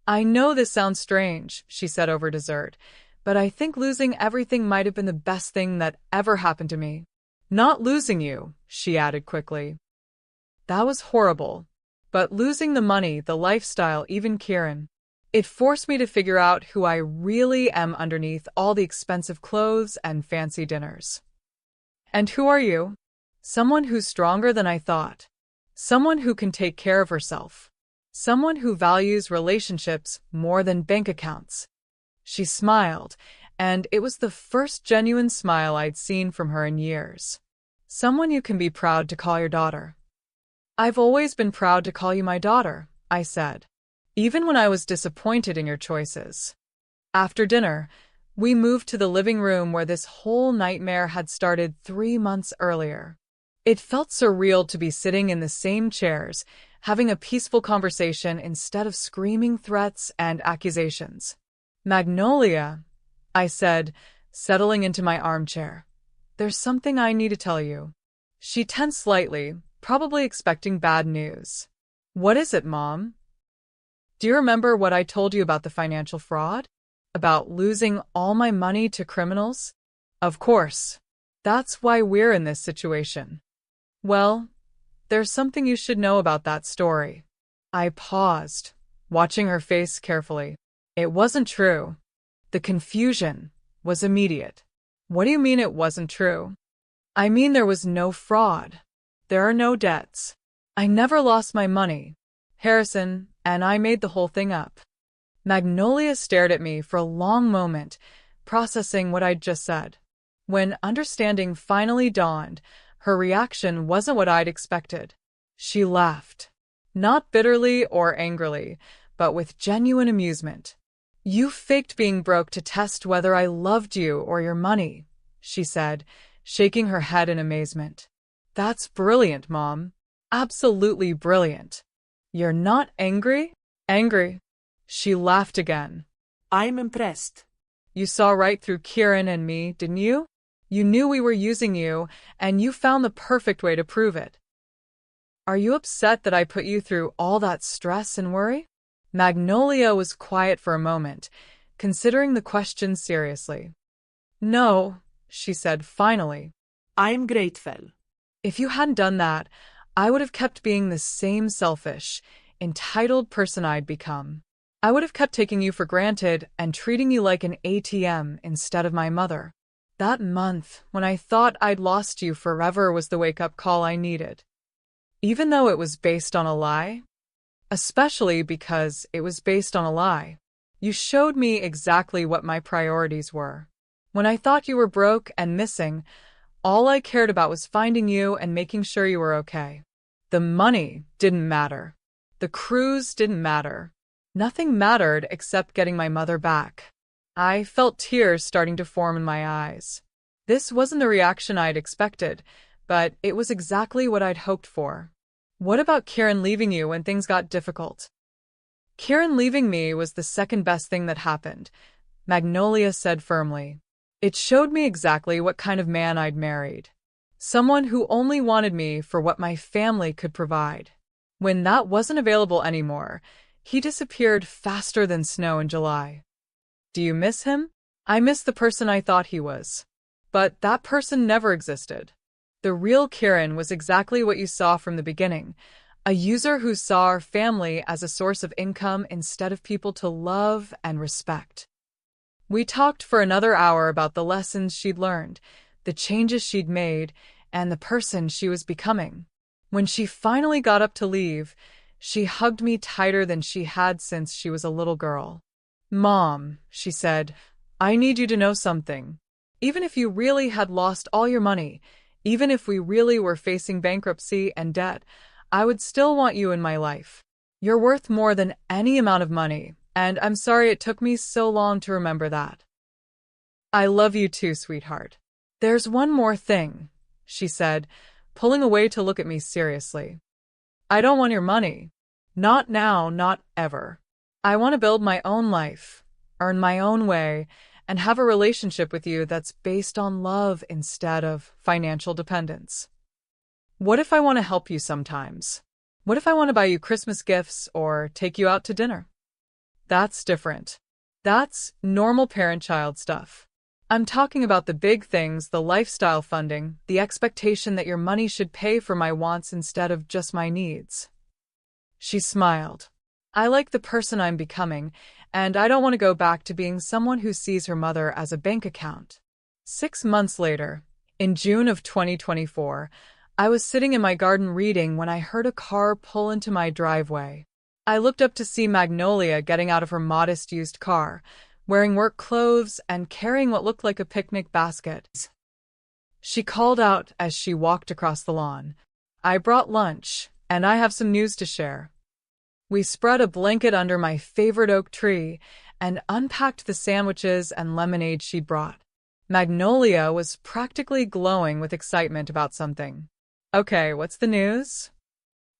I know this sounds strange, she said over dessert, but I think losing everything might have been the best thing that ever happened to me. Not losing you, she added quickly. That was horrible. But losing the money, the lifestyle, even Kieran. It forced me to figure out who I really am underneath all the expensive clothes and fancy dinners. And who are you? Someone who's stronger than I thought. Someone who can take care of herself. Someone who values relationships more than bank accounts. She smiled, and it was the first genuine smile I'd seen from her in years. Someone you can be proud to call your daughter. I've always been proud to call you my daughter, I said, even when I was disappointed in your choices. After dinner, we moved to the living room where this whole nightmare had started 3 months earlier. It felt surreal to be sitting in the same chairs, having a peaceful conversation instead of screaming threats and accusations. Magnolia, I said, settling into my armchair. There's something I need to tell you. She tensed slightly, probably expecting bad news. What is it, Mom? Do you remember what I told you about the financial fraud? About losing all my money to criminals? Of course. That's why we're in this situation. Well, there's something you should know about that story. I paused, watching her face carefully. It wasn't true. The confusion was immediate. What do you mean it wasn't true? I mean there was no fraud. There are no debts. I never lost my money. Harrison and I made the whole thing up. Magnolia stared at me for a long moment, processing what I'd just said. When understanding finally dawned, her reaction wasn't what I'd expected. She laughed. Not bitterly or angrily, but with genuine amusement. You faked being broke to test whether I loved you or your money, she said, shaking her head in amazement. That's brilliant, Mom. Absolutely brilliant. You're not angry? Angry. She laughed again. I'm impressed. You saw right through Kieran and me, didn't you? You knew we were using you, and you found the perfect way to prove it. Are you upset that I put you through all that stress and worry? Magnolia was quiet for a moment, considering the question seriously. No, she said finally. I'm grateful. If you hadn't done that, I would have kept being the same selfish, entitled person I'd become. I would have kept taking you for granted and treating you like an ATM instead of my mother. That month, when I thought I'd lost you forever, was the wake-up call I needed. Even though it was based on a lie. Especially because it was based on a lie. You showed me exactly what my priorities were. When I thought you were broke and missing, all I cared about was finding you and making sure you were okay. The money didn't matter. The cruise didn't matter. Nothing mattered except getting my mother back. I felt tears starting to form in my eyes. This wasn't the reaction I'd expected, but it was exactly what I'd hoped for. What about Kieran leaving you when things got difficult? Kieran leaving me was the second best thing that happened, Magnolia said firmly. It showed me exactly what kind of man I'd married. Someone who only wanted me for what my family could provide. When that wasn't available anymore, he disappeared faster than snow in July. Do you miss him? I miss the person I thought he was. But that person never existed. The real Kieran was exactly what you saw from the beginning, a user who saw our family as a source of income instead of people to love and respect. We talked for another hour about the lessons she'd learned, the changes she'd made, and the person she was becoming. When she finally got up to leave, she hugged me tighter than she had since she was a little girl. Mom, she said, I need you to know something. Even if you really had lost all your money, even if we really were facing bankruptcy and debt, I would still want you in my life. You're worth more than any amount of money, And I'm sorry it took me so long to remember that. I love you too, sweetheart. There's one more thing, she said, pulling away to look at me seriously. I don't want your money. Not now, not ever. I want to build my own life, earn my own way, and have a relationship with you that's based on love instead of financial dependence. What if I want to help you sometimes? What if I want to buy you Christmas gifts or take you out to dinner? That's different. That's normal parent-child stuff. I'm talking about the big things, the lifestyle funding, the expectation that your money should pay for my wants instead of just my needs. She smiled. I like the person I'm becoming, and I don't want to go back to being someone who sees her mother as a bank account. 6 months later, in June of 2024, I was sitting in my garden reading when I heard a car pull into my driveway. I looked up to see Magnolia getting out of her modest used car, wearing work clothes and carrying what looked like a picnic basket. She called out as she walked across the lawn, "I brought lunch, and I have some news to share." We spread a blanket under my favorite oak tree and unpacked the sandwiches and lemonade she'd brought. Magnolia was practically glowing with excitement about something. "Okay, what's the news?"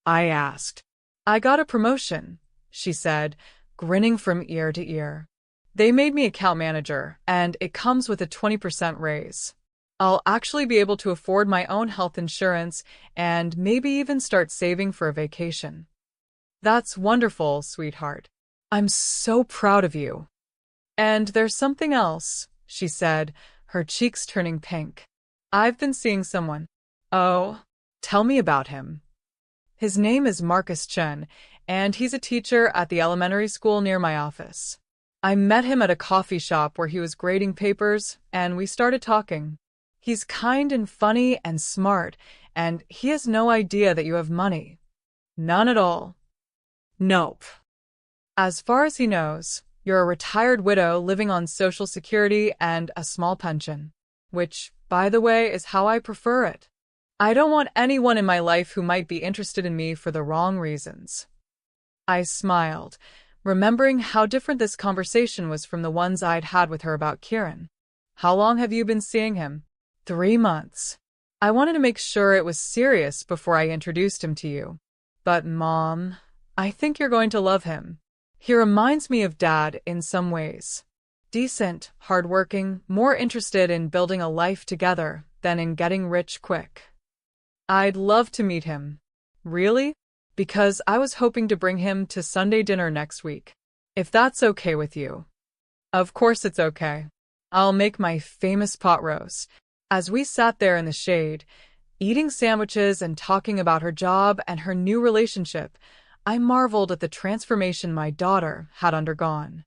I asked. "I got a promotion," she said, grinning from ear to ear. "They made me account manager, and it comes with a 20% raise. I'll actually be able to afford my own health insurance and maybe even start saving for a vacation." "That's wonderful, sweetheart. I'm so proud of you." "And there's something else," she said, her cheeks turning pink. "I've been seeing someone." "Oh, tell me about him." "His name is Marcus Chen, and he's a teacher at the elementary school near my office. I met him at a coffee shop where he was grading papers, and we started talking. He's kind and funny and smart, and he has no idea that you have money. None at all." "Nope. As far as he knows, you're a retired widow living on Social Security and a small pension, which, by the way, is how I prefer it. I don't want anyone in my life who might be interested in me for the wrong reasons." I smiled, remembering how different this conversation was from the ones I'd had with her about Kieran. "How long have you been seeing him?" 3 months. I wanted to make sure it was serious before I introduced him to you. "But, Mom, I think you're going to love him. He reminds me of Dad in some ways. Decent, hardworking, more interested in building a life together than in getting rich quick." "I'd love to meet him." "Really? Because I was hoping to bring him to Sunday dinner next week. If that's okay with you." "Of course it's okay. I'll make my famous pot roast." As we sat there in the shade, eating sandwiches and talking about her job and her new relationship, I marveled at the transformation my daughter had undergone.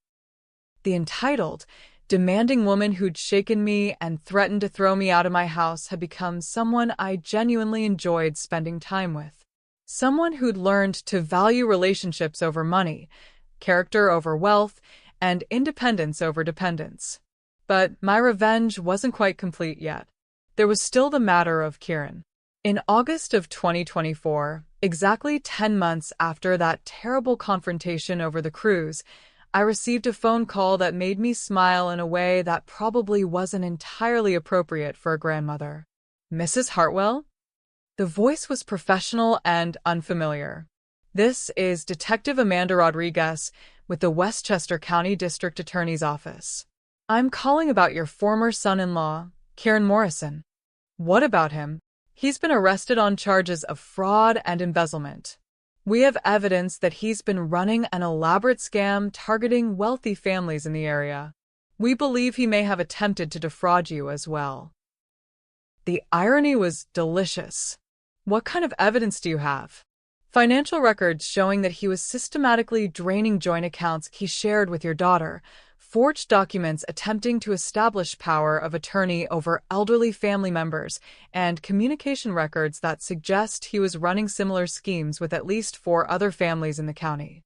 The entitled, demanding woman who'd shaken me and threatened to throw me out of my house had become someone I genuinely enjoyed spending time with. Someone who'd learned to value relationships over money, character over wealth, and independence over dependence. But my revenge wasn't quite complete yet. There was still the matter of Kieran. In August of 2024, exactly 10 months after that terrible confrontation over the cruise, I received a phone call that made me smile in a way that probably wasn't entirely appropriate for a grandmother. "Mrs. Hartwell?" The voice was professional and unfamiliar. "This is Detective Amanda Rodriguez with the Westchester County District Attorney's Office. I'm calling about your former son-in-law, Kieran Morrison." "What about him?" "He's been arrested on charges of fraud and embezzlement. We have evidence that he's been running an elaborate scam targeting wealthy families in the area. We believe he may have attempted to defraud you as well." The irony was delicious. "What kind of evidence do you have?" "Financial records showing that he was systematically draining joint accounts he shared with your daughter, forged documents attempting to establish power of attorney over elderly family members, and communication records that suggest he was running similar schemes with at least 4 other families in the county."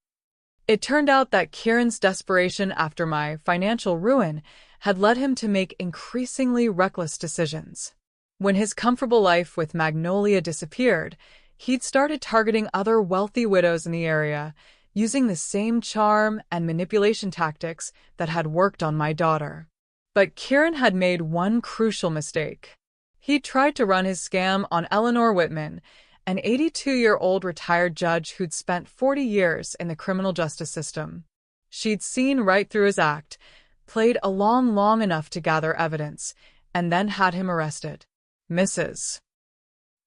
It turned out that Kieran's desperation after my financial ruin had led him to make increasingly reckless decisions. When his comfortable life with Magnolia disappeared, he'd started targeting other wealthy widows in the area, using the same charm and manipulation tactics that had worked on my daughter. But Kieran had made one crucial mistake. He tried to run his scam on Eleanor Whitman, an 82-year-old retired judge who'd spent 40 years in the criminal justice system. She'd seen right through his act, played along long enough to gather evidence, and then had him arrested. Mrs.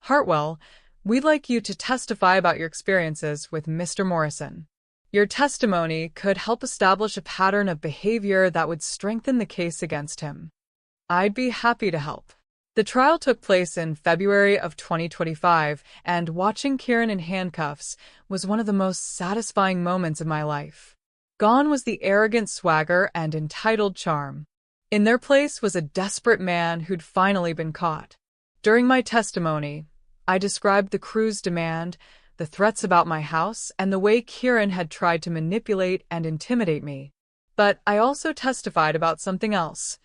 Hartwell, we'd like you to testify about your experiences with Mr. Morrison. Your testimony could help establish a pattern of behavior that would strengthen the case against him. I'd be happy to help. The trial took place in February of 2025, and watching Kieran in handcuffs was one of the most satisfying moments of my life. Gone was the arrogant swagger and entitled charm. In their place was a desperate man who'd finally been caught. During my testimony, I described the crew's demand, the threats about my house, and the way Kieran had tried to manipulate and intimidate me. But I also testified about something else,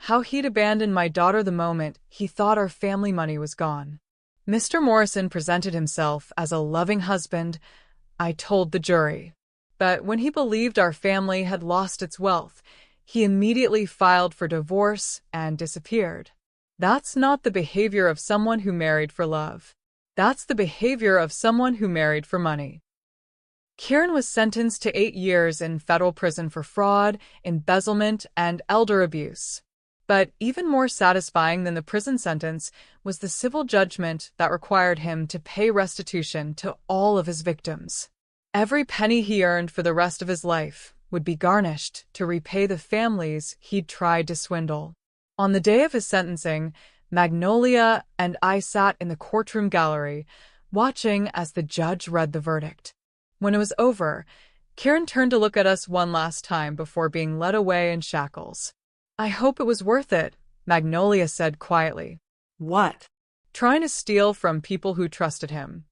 how he'd abandoned my daughter the moment he thought our family money was gone. Mr. Morrison presented himself as a loving husband, I told the jury. But when he believed our family had lost its wealth, he immediately filed for divorce and disappeared. That's not the behavior of someone who married for love. That's the behavior of someone who married for money. Kieran was sentenced to 8 years in federal prison for fraud, embezzlement, and elder abuse. But even more satisfying than the prison sentence was the civil judgment that required him to pay restitution to all of his victims. Every penny he earned for the rest of his life would be garnished to repay the families he'd tried to swindle. On the day of his sentencing, Magnolia and I sat in the courtroom gallery, watching as the judge read the verdict. When it was over, Kieran turned to look at us one last time before being led away in shackles. I hope it was worth it, Magnolia said quietly. What? Trying to steal from people who trusted him.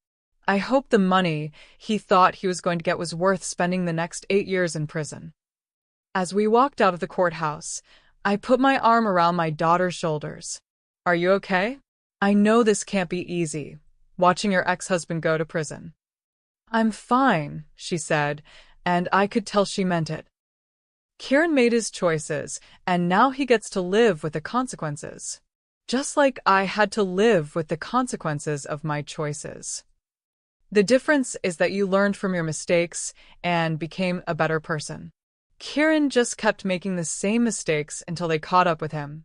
I hope the money he thought he was going to get was worth spending the next 8 years in prison. As we walked out of the courthouse, I put my arm around my daughter's shoulders. Are you okay? I know this can't be easy, watching your ex-husband go to prison. I'm fine, she said, and I could tell she meant it. Kieran made his choices, and now he gets to live with the consequences. Just like I had to live with the consequences of my choices. The difference is that you learned from your mistakes and became a better person. Kieran just kept making the same mistakes until they caught up with him.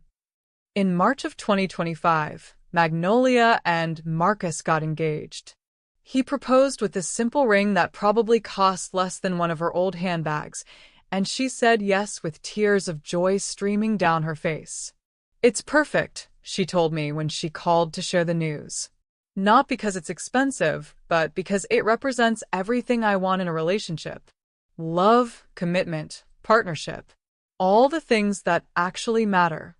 In March of 2025, Magnolia and Marcus got engaged. He proposed with a simple ring that probably cost less than one of her old handbags, and she said yes with tears of joy streaming down her face. It's perfect, she told me when she called to share the news. Not because it's expensive, but because it represents everything I want in a relationship. Love, commitment, partnership. All the things that actually matter.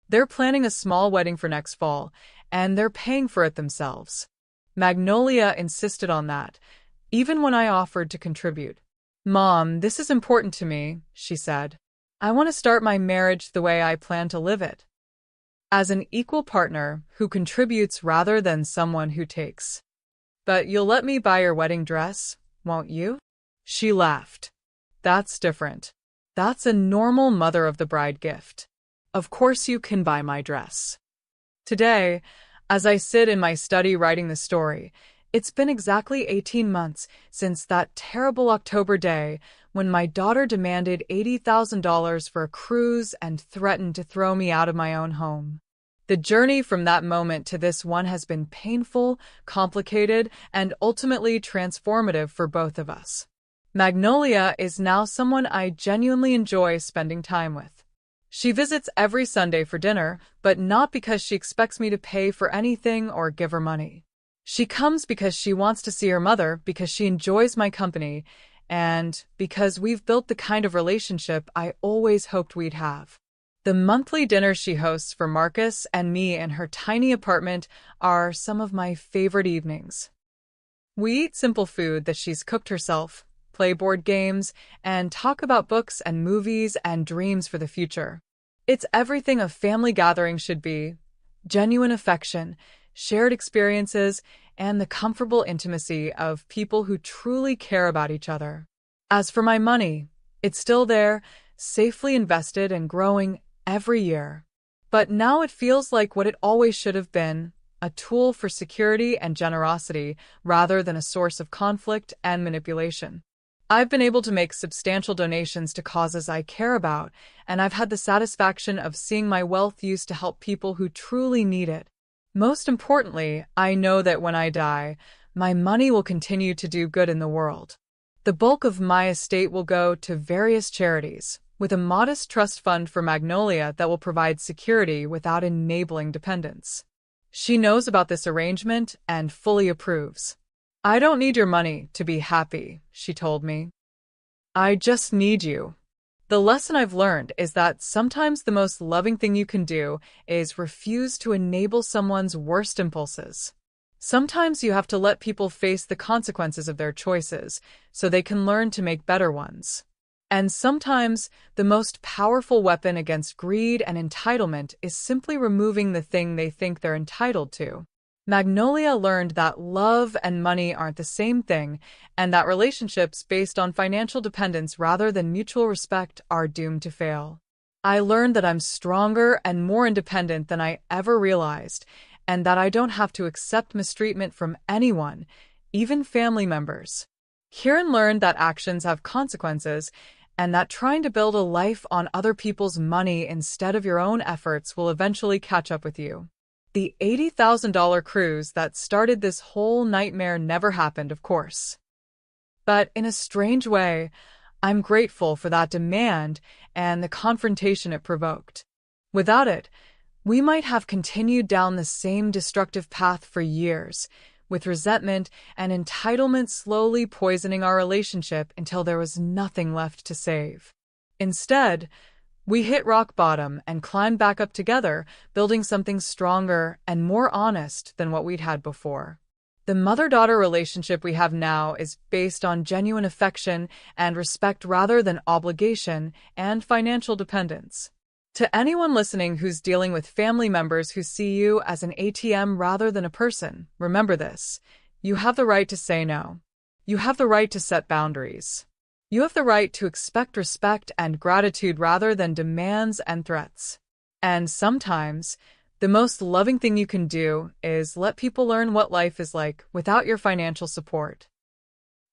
They're planning a small wedding for next fall, and they're paying for it themselves. Magnolia insisted on that, even when I offered to contribute. Mom, this is important to me, she said. I want to start my marriage the way I plan to live it. As an equal partner who contributes rather than someone who takes. But you'll let me buy your wedding dress, won't you? She laughed. That's different. That's a normal mother of the bride gift. Of course you can buy my dress. Today, as I sit in my study writing the story, it's been exactly 18 months since that terrible October day when my daughter demanded $80,000 for a cruise and threatened to throw me out of my own home. The journey from that moment to this one has been painful, complicated, and ultimately transformative for both of us. Magnolia is now someone I genuinely enjoy spending time with. She visits every Sunday for dinner, but not because she expects me to pay for anything or give her money. She comes because she wants to see her mother, because she enjoys my company, and because we've built the kind of relationship I always hoped we'd have. The monthly dinners she hosts for Marcus and me in her tiny apartment are some of my favorite evenings. We eat simple food that she's cooked herself, play board games, and talk about books and movies and dreams for the future. It's everything a family gathering should be: genuine affection, shared experiences, and the comfortable intimacy of people who truly care about each other. As for my money, it's still there, safely invested and growing every year. But now it feels like what it always should have been, a tool for security and generosity rather than a source of conflict and manipulation. I've been able to make substantial donations to causes I care about, and I've had the satisfaction of seeing my wealth used to help people who truly need it. Most importantly, I know that when I die, my money will continue to do good in the world. The bulk of my estate will go to various charities, with a modest trust fund for Magnolia that will provide security without enabling dependence. She knows about this arrangement and fully approves. I don't need your money to be happy, she told me. I just need you. The lesson I've learned is that sometimes the most loving thing you can do is refuse to enable someone's worst impulses. Sometimes you have to let people face the consequences of their choices so they can learn to make better ones. And sometimes the most powerful weapon against greed and entitlement is simply removing the thing they think they're entitled to. Magnolia learned that love and money aren't the same thing, and that relationships based on financial dependence rather than mutual respect are doomed to fail. I learned that I'm stronger and more independent than I ever realized, and that I don't have to accept mistreatment from anyone, even family members. Kieran learned that actions have consequences, and that trying to build a life on other people's money instead of your own efforts will eventually catch up with you. The $80,000 cruise that started this whole nightmare never happened, of course. But in a strange way, I'm grateful for that demand and the confrontation it provoked. Without it, we might have continued down the same destructive path for years, with resentment and entitlement slowly poisoning our relationship until there was nothing left to save. Instead, we hit rock bottom and climbed back up together, building something stronger and more honest than what we'd had before. The mother-daughter relationship we have now is based on genuine affection and respect rather than obligation and financial dependence. To anyone listening who's dealing with family members who see you as an ATM rather than a person, remember this: you have the right to say no. You have the right to set boundaries. You have the right to expect respect and gratitude rather than demands and threats. And sometimes, the most loving thing you can do is let people learn what life is like without your financial support.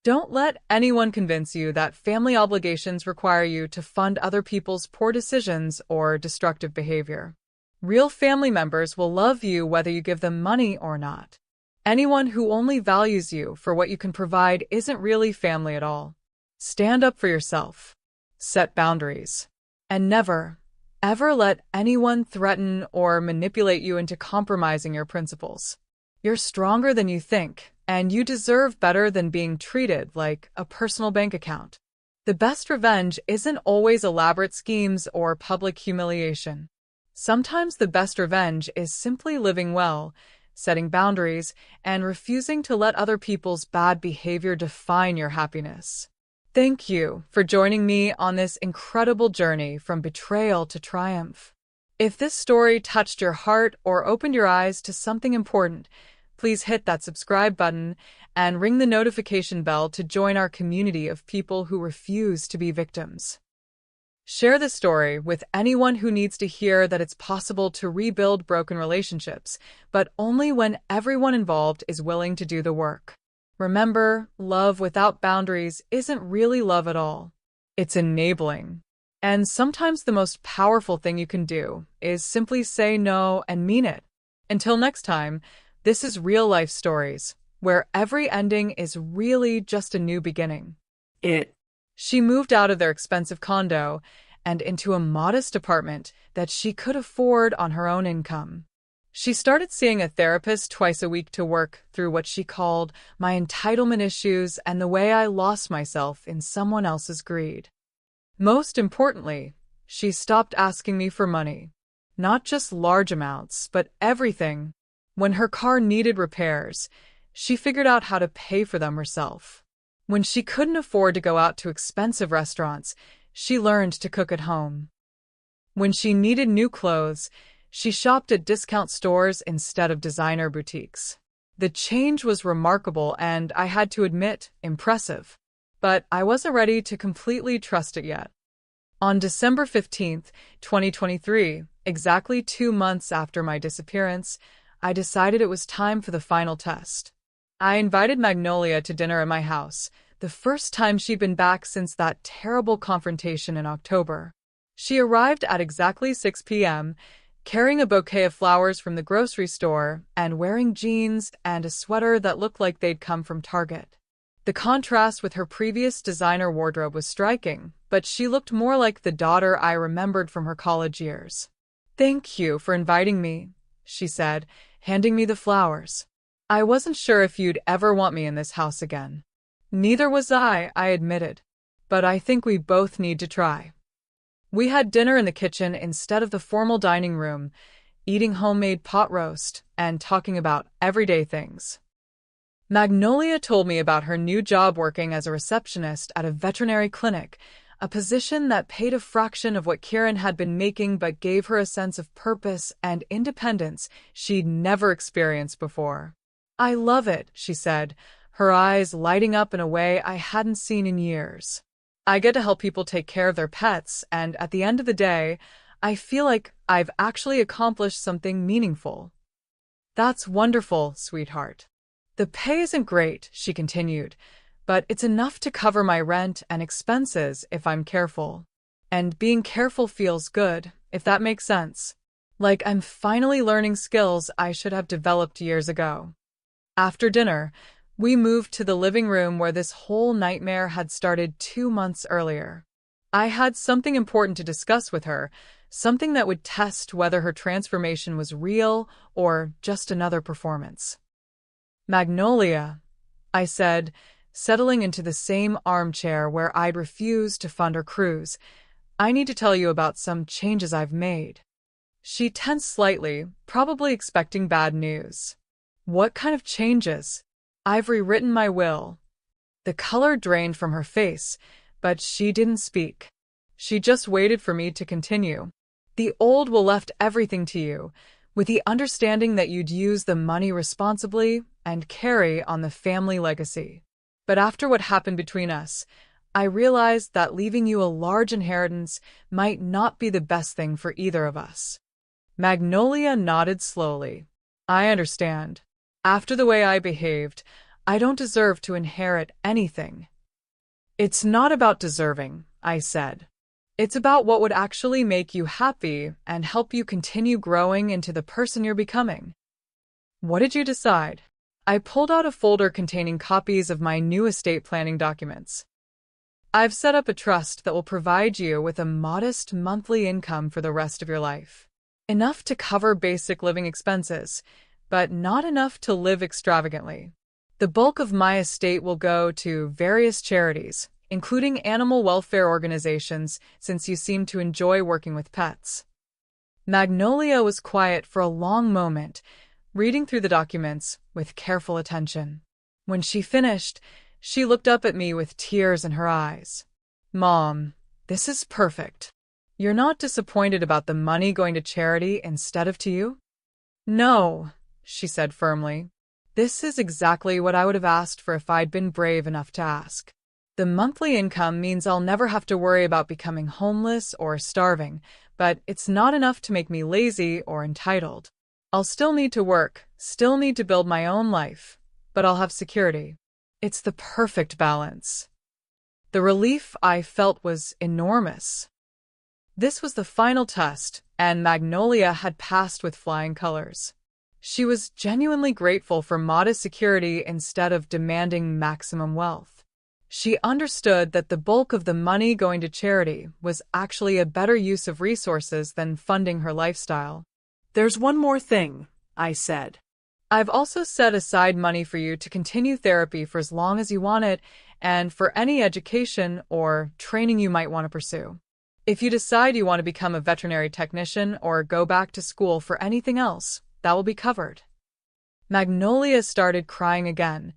Don't let anyone convince you that family obligations require you to fund other people's poor decisions or destructive behavior. Real family members will love you whether you give them money or not. Anyone who only values you for what you can provide isn't really family at all. Stand up for yourself. Set boundaries. And never, ever let anyone threaten or manipulate you into compromising your principles. You're stronger than you think, and you deserve better than being treated like a personal bank account. The best revenge isn't always elaborate schemes or public humiliation. Sometimes the best revenge is simply living well, setting boundaries, and refusing to let other people's bad behavior define your happiness. Thank you for joining me on this incredible journey from betrayal to triumph. If this story touched your heart or opened your eyes to something important, please hit that subscribe button and ring the notification bell to join our community of people who refuse to be victims. Share this story with anyone who needs to hear that it's possible to rebuild broken relationships, but only when everyone involved is willing to do the work. Remember, love without boundaries isn't really love at all. It's enabling. And sometimes the most powerful thing you can do is simply say no and mean it. Until next time, this is Real Life Stories, where every ending is really just a new beginning. She moved out of their expensive condo and into a modest apartment that she could afford on her own income. She started seeing a therapist twice a week to work through what she called my entitlement issues and the way I lost myself in someone else's greed. Most importantly, she stopped asking me for money. Not just large amounts, but everything. When her car needed repairs, she figured out how to pay for them herself. When she couldn't afford to go out to expensive restaurants, she learned to cook at home. When she needed new clothes, she shopped at discount stores instead of designer boutiques. The change was remarkable and, I had to admit, impressive. But I wasn't ready to completely trust it yet. On December 15th, 2023, exactly 2 months after my disappearance, I decided it was time for the final test. I invited Magnolia to dinner at my house, the first time she'd been back since that terrible confrontation in October. She arrived at exactly 6 p.m., carrying a bouquet of flowers from the grocery store and wearing jeans and a sweater that looked like they'd come from Target. The contrast with her previous designer wardrobe was striking, but she looked more like the daughter I remembered from her college years. "Thank you for inviting me," she said, handing me the flowers. "I wasn't sure if you'd ever want me in this house again." "Neither was I admitted. "But I think we both need to try." We had dinner in the kitchen instead of the formal dining room, eating homemade pot roast and talking about everyday things. Magnolia told me about her new job working as a receptionist at a veterinary clinic, a position that paid a fraction of what Kieran had been making but gave her a sense of purpose and independence she'd never experienced before. "I love it," she said, her eyes lighting up in a way I hadn't seen in years. "I get to help people take care of their pets, and at the end of the day, I feel like I've actually accomplished something meaningful." "That's wonderful, sweetheart." "The pay isn't great," she continued, "but it's enough to cover my rent and expenses if I'm careful. And being careful feels good, if that makes sense. Like I'm finally learning skills I should have developed years ago." After dinner, we moved to the living room where this whole nightmare had started 2 months earlier. I had something important to discuss with her, something that would test whether her transformation was real or just another performance. "Magnolia," I said, settling into the same armchair where I'd refused to fund her cruise, "I need to tell you about some changes I've made." She tensed slightly, probably expecting bad news. "What kind of changes?" "I've rewritten my will." The color drained from her face, but she didn't speak. She just waited for me to continue. "The old will left everything to you, with the understanding that you'd use the money responsibly and carry on the family legacy. But after what happened between us, I realized that leaving you a large inheritance might not be the best thing for either of us." Magnolia nodded slowly. "I understand. After the way I behaved, I don't deserve to inherit anything." "It's not about deserving," I said. "It's about what would actually make you happy and help you continue growing into the person you're becoming." "What did you decide?" I pulled out a folder containing copies of my new estate planning documents. "I've set up a trust that will provide you with a modest monthly income for the rest of your life. Enough to cover basic living expenses, but not enough to live extravagantly. The bulk of my estate will go to various charities, including animal welfare organizations, since you seem to enjoy working with pets." Magnolia was quiet for a long moment, reading through the documents with careful attention. When she finished, she looked up at me with tears in her eyes. "Mom, this is perfect. You're not disappointed about the money going to charity instead of to you?" "No," she said firmly. "This is exactly what I would have asked for if I'd been brave enough to ask. The monthly income means I'll never have to worry about becoming homeless or starving, but it's not enough to make me lazy or entitled. I'll still need to work, still need to build my own life, but I'll have security. It's the perfect balance." The relief I felt was enormous. This was the final test, and Magnolia had passed with flying colors. She was genuinely grateful for modest security instead of demanding maximum wealth. She understood that the bulk of the money going to charity was actually a better use of resources than funding her lifestyle. "There's one more thing," I said. "I've also set aside money for you to continue therapy for as long as you want it and for any education or training you might want to pursue. If you decide you want to become a veterinary technician or go back to school for anything else, that will be covered." Magnolia started crying again,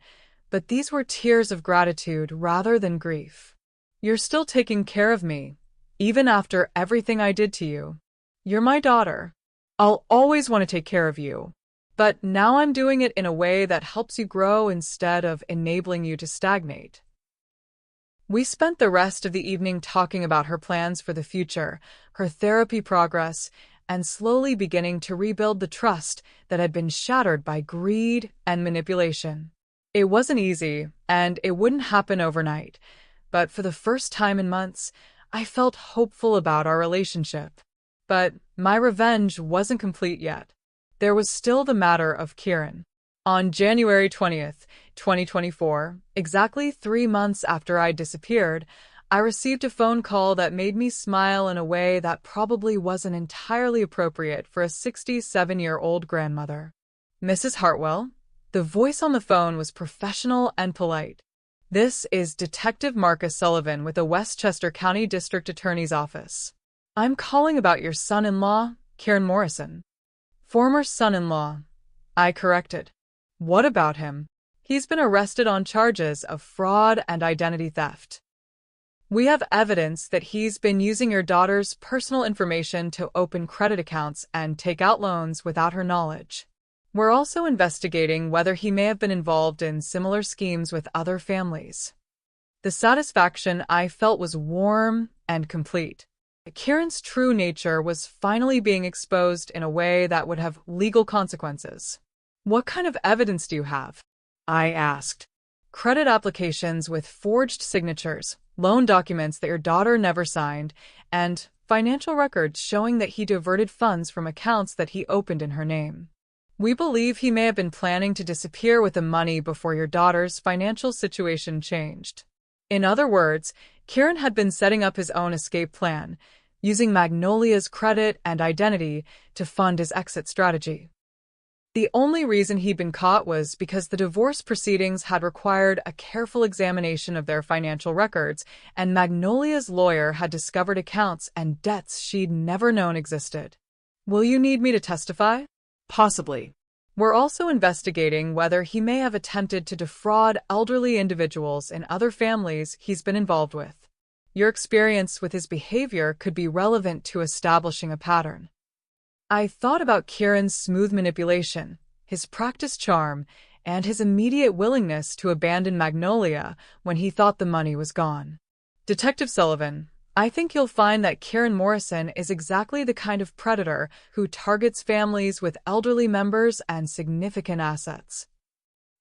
but these were tears of gratitude rather than grief. "You're still taking care of me, even after everything I did to you. You're my daughter. I'll always want to take care of you. But now I'm doing it in a way that helps you grow instead of enabling you to stagnate. We spent the rest of the evening talking about her plans for the future, her therapy progress, and slowly beginning to rebuild the trust that had been shattered by greed and manipulation. It wasn't easy, and it wouldn't happen overnight, but for the first time in months, I felt hopeful about our relationship. But my revenge wasn't complete yet. There was still the matter of Kieran. On January 20th, 2024, exactly 3 months after I disappeared, I received a phone call that made me smile in a way that probably wasn't entirely appropriate for a 67-year-old grandmother. Mrs. Hartwell? The voice on the phone was professional and polite. This is Detective Marcus Sullivan with the Westchester County District Attorney's Office. I'm calling about your son-in-law, Kieran Morrison. Former son-in-law, I corrected. What about him? He's been arrested on charges of fraud and identity theft. We have evidence that he's been using your daughter's personal information to open credit accounts and take out loans without her knowledge. We're also investigating whether he may have been involved in similar schemes with other families. The satisfaction I felt was warm and complete. Kieran's true nature was finally being exposed in a way that would have legal consequences. What kind of evidence do you have? I asked. Credit applications with forged signatures, loan documents that your daughter never signed, and financial records showing that he diverted funds from accounts that he opened in her name. We believe he may have been planning to disappear with the money before your daughter's financial situation changed. In other words, Kieran had been setting up his own escape plan, using Magnolia's credit and identity to fund his exit strategy. The only reason he'd been caught was because the divorce proceedings had required a careful examination of their financial records, and Magnolia's lawyer had discovered accounts and debts she'd never known existed. Will you need me to testify? Possibly. We're also investigating whether he may have attempted to defraud elderly individuals in other families he's been involved with. Your experience with his behavior could be relevant to establishing a pattern. I thought about Kieran's smooth manipulation, his practiced charm, and his immediate willingness to abandon Magnolia when he thought the money was gone. Detective Sullivan, I think you'll find that Kieran Morrison is exactly the kind of predator who targets families with elderly members and significant assets.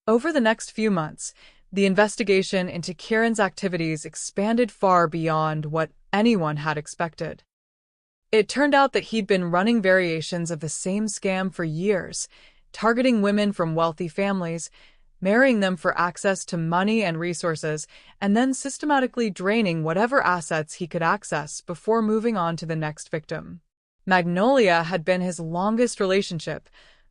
Over the next few months, the investigation into Kieran's activities expanded far beyond what anyone had expected. It turned out that he'd been running variations of the same scam for years, targeting women from wealthy families, marrying them for access to money and resources, and then systematically draining whatever assets he could access before moving on to the next victim. Magnolia had been his longest relationship,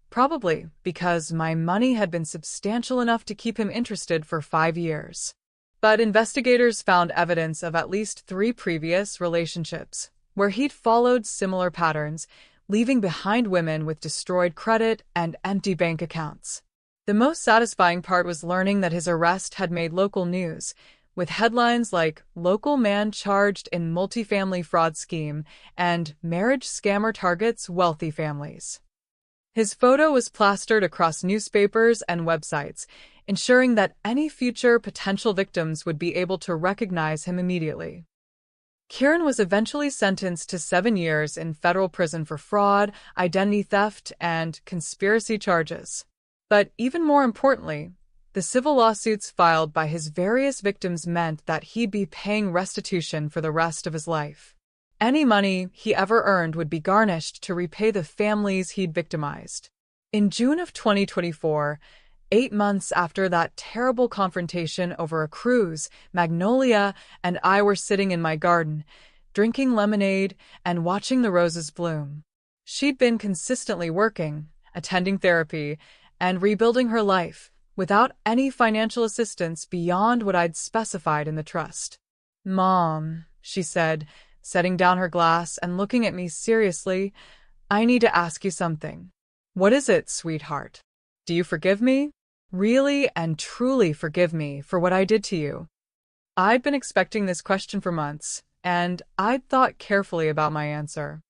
probably because my money had been substantial enough to keep him interested for 5 years. But investigators found evidence of at least 3 previous relationships, where he'd followed similar patterns, leaving behind women with destroyed credit and empty bank accounts. The most satisfying part was learning that his arrest had made local news, with headlines like "Local Man Charged in Multifamily Fraud Scheme" and "Marriage Scammer Targets Wealthy Families." His photo was plastered across newspapers and websites, ensuring that any future potential victims would be able to recognize him immediately. Kieran was eventually sentenced to 7 years in federal prison for fraud, identity theft, and conspiracy charges. But even more importantly, the civil lawsuits filed by his various victims meant that he'd be paying restitution for the rest of his life. Any money he ever earned would be garnished to repay the families he'd victimized. In June of 2024, 8 months after that terrible confrontation over a cruise, Magnolia and I were sitting in my garden, drinking lemonade and watching the roses bloom. She'd been consistently working, attending therapy, and rebuilding her life, without any financial assistance beyond what I'd specified in the trust. "Mom," she said, setting down her glass and looking at me seriously, "I need to ask you something." "What is it, sweetheart? Do you forgive me? Really and truly forgive me for what I did to you?" I'd been expecting this question for months, and I'd thought carefully about my answer.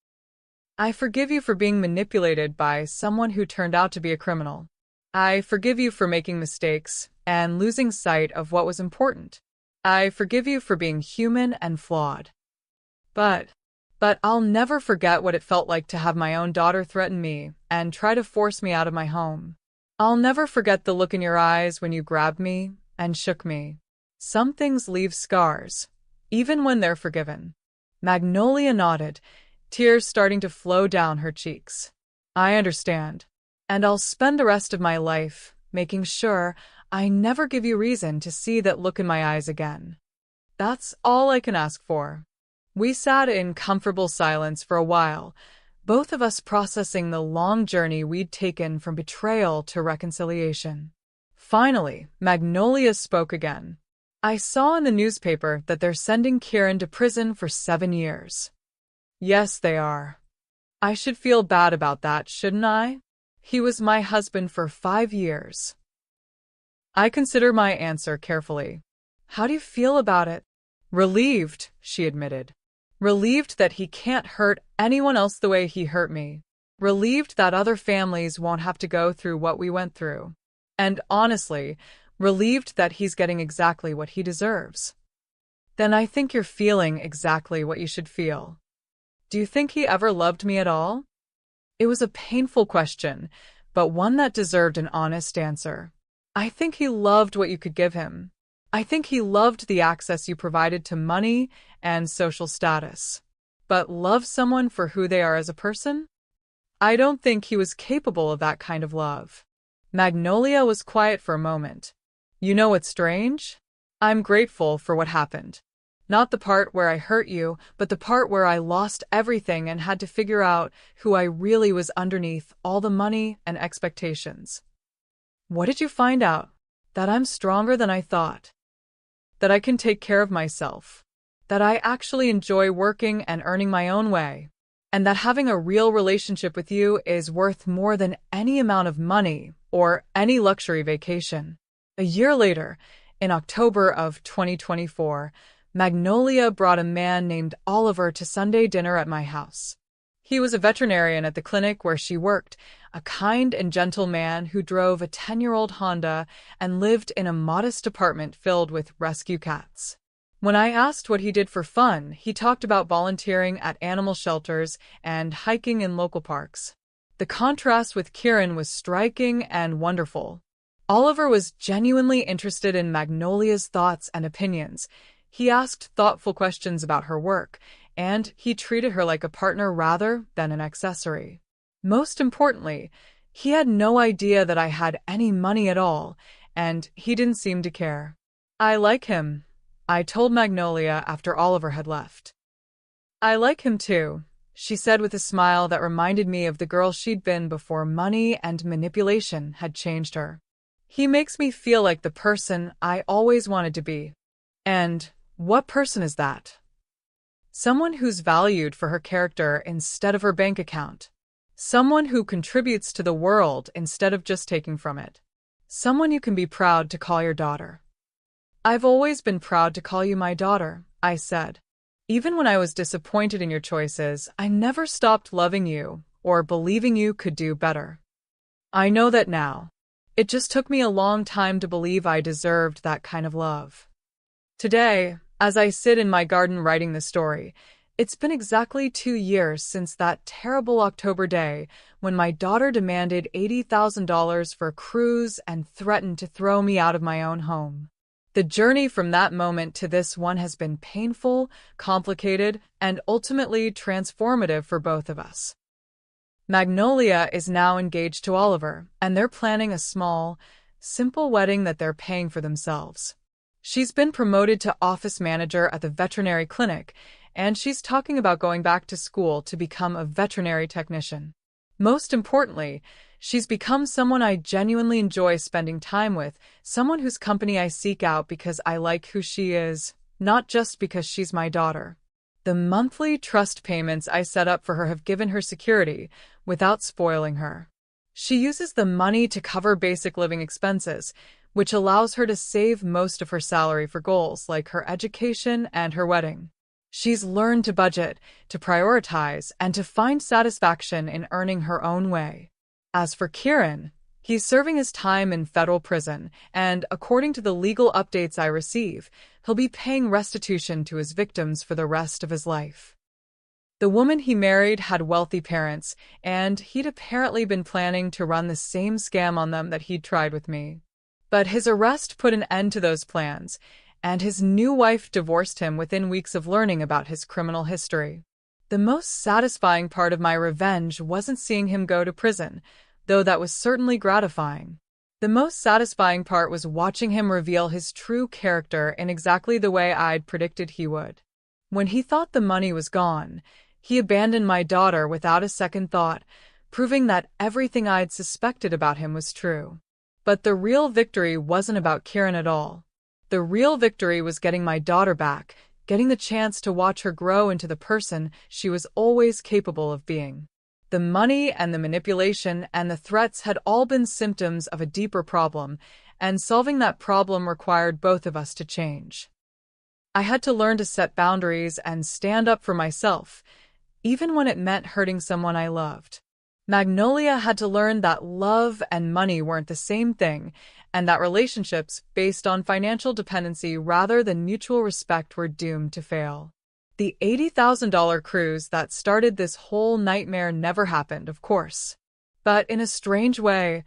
I forgive you for being manipulated by someone who turned out to be a criminal. I forgive you for making mistakes and losing sight of what was important. I forgive you for being human and flawed. But, but I'll never forget what it felt like to have my own daughter threaten me and try to force me out of my home. I'll never forget the look in your eyes when you grabbed me and shook me. Some things leave scars, even when they're forgiven. Magnolia nodded, tears starting to flow down her cheeks. I understand. And I'll spend the rest of my life making sure I never give you reason to see that look in my eyes again. That's all I can ask for. We sat in comfortable silence for a while, both of us processing the long journey we'd taken from betrayal to reconciliation. Finally, Magnolia spoke again. I saw in the newspaper that they're sending Kieran to prison for 7 years. Yes, they are. I should feel bad about that, shouldn't I? He was my husband for 5 years. I consider my answer carefully. How do you feel about it? Relieved, she admitted. Relieved that he can't hurt anyone else the way he hurt me. Relieved that other families won't have to go through what we went through. And honestly, relieved that he's getting exactly what he deserves. Then I think you're feeling exactly what you should feel. Do you think he ever loved me at all? It was a painful question, but one that deserved an honest answer. I think he loved what you could give him. I think he loved the access you provided to money and social status. But love someone for who they are as a person? I don't think he was capable of that kind of love. Magnolia was quiet for a moment. You know what's strange? I'm grateful for what happened. Not the part where I hurt you, but the part where I lost everything and had to figure out who I really was underneath all the money and expectations. What did you find out? That I'm stronger than I thought. That I can take care of myself. That I actually enjoy working and earning my own way. And that having a real relationship with you is worth more than any amount of money or any luxury vacation. A year later, in October of 2024, Magnolia brought a man named Oliver to Sunday dinner at my house. He was a veterinarian at the clinic where she worked, a kind and gentle man who drove a 10-year-old Honda and lived in a modest apartment filled with rescue cats. When I asked what he did for fun, he talked about volunteering at animal shelters and hiking in local parks. The contrast with Kieran was striking and wonderful. Oliver was genuinely interested in Magnolia's thoughts and opinions. He asked thoughtful questions about her work, and he treated her like a partner rather than an accessory. Most importantly, he had no idea that I had any money at all, and he didn't seem to care. I like him, I told Magnolia after Oliver had left. I like him too, she said with a smile that reminded me of the girl she'd been before money and manipulation had changed her. He makes me feel like the person I always wanted to be. And what person is that? Someone who's valued for her character instead of her bank account. Someone who contributes to the world instead of just taking from it. Someone you can be proud to call your daughter. I've always been proud to call you my daughter, I said. Even when I was disappointed in your choices, I never stopped loving you or believing you could do better. I know that now. It just took me a long time to believe I deserved that kind of love. Today, as I sit in my garden writing the story, it's been exactly 2 years since that terrible October day when my daughter demanded $80,000 for a cruise and threatened to throw me out of my own home. The journey from that moment to this one has been painful, complicated, and ultimately transformative for both of us. Magnolia is now engaged to Oliver, and they're planning a small, simple wedding that they're paying for themselves. She's been promoted to office manager at the veterinary clinic, and she's talking about going back to school to become a veterinary technician. Most importantly, she's become someone I genuinely enjoy spending time with, someone whose company I seek out because I like who she is, not just because she's my daughter. The monthly trust payments I set up for her have given her security without spoiling her. She uses the money to cover basic living expenses, which allows her to save most of her salary for goals like her education and her wedding. She's learned to budget, to prioritize, and to find satisfaction in earning her own way. As for Kieran, he's serving his time in federal prison, and according to the legal updates I receive, he'll be paying restitution to his victims for the rest of his life. The woman he married had wealthy parents, and he'd apparently been planning to run the same scam on them that he'd tried with me. But his arrest put an end to those plans, and his new wife divorced him within weeks of learning about his criminal history. The most satisfying part of my revenge wasn't seeing him go to prison, though that was certainly gratifying. The most satisfying part was watching him reveal his true character in exactly the way I'd predicted he would. When he thought the money was gone, he abandoned my daughter without a second thought, proving that everything I'd suspected about him was true. But the real victory wasn't about Kieran at all. The real victory was getting my daughter back, getting the chance to watch her grow into the person she was always capable of being. The money and the manipulation and the threats had all been symptoms of a deeper problem, and solving that problem required both of us to change. I had to learn to set boundaries and stand up for myself, even when it meant hurting someone I loved. Magnolia had to learn that love and money weren't the same thing, and that relationships based on financial dependency rather than mutual respect were doomed to fail. The $80,000 cruise that started this whole nightmare never happened, of course. But in a strange way,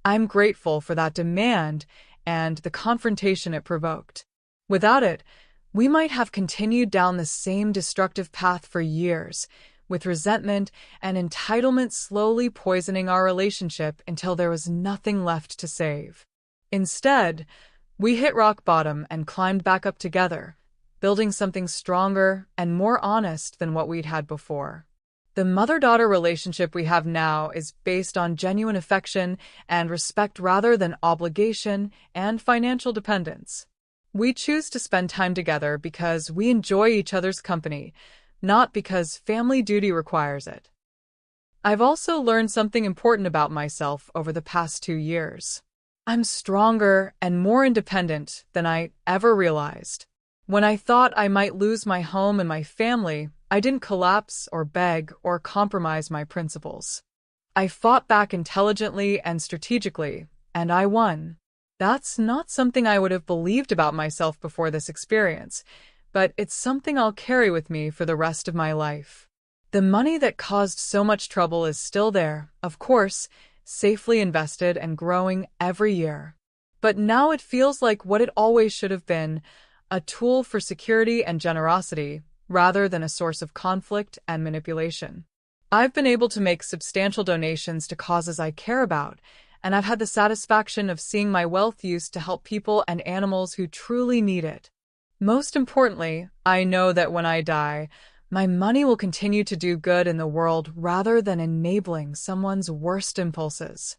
I'm grateful for that demand and the confrontation it provoked. Without it, we might have continued down the same destructive path for years, with resentment and entitlement slowly poisoning our relationship until there was nothing left to save. Instead, we hit rock bottom and climbed back up together, building something stronger and more honest than what we'd had before. The mother-daughter relationship we have now is based on genuine affection and respect rather than obligation and financial dependence. We choose to spend time together because we enjoy each other's company, not because family duty requires it. I've also learned something important about myself over the past 2 years. I'm stronger and more independent than I ever realized. When I thought I might lose my home and my family, I didn't collapse or beg or compromise my principles. I fought back intelligently and strategically, and I won. That's not something I would have believed about myself before this experience, but it's something I'll carry with me for the rest of my life. The money that caused so much trouble is still there, of course, safely invested and growing every year. But now it feels like what it always should have been, a tool for security and generosity, rather than a source of conflict and manipulation. I've been able to make substantial donations to causes I care about, and I've had the satisfaction of seeing my wealth used to help people and animals who truly need it. Most importantly, I know that when I die, my money will continue to do good in the world rather than enabling someone's worst impulses.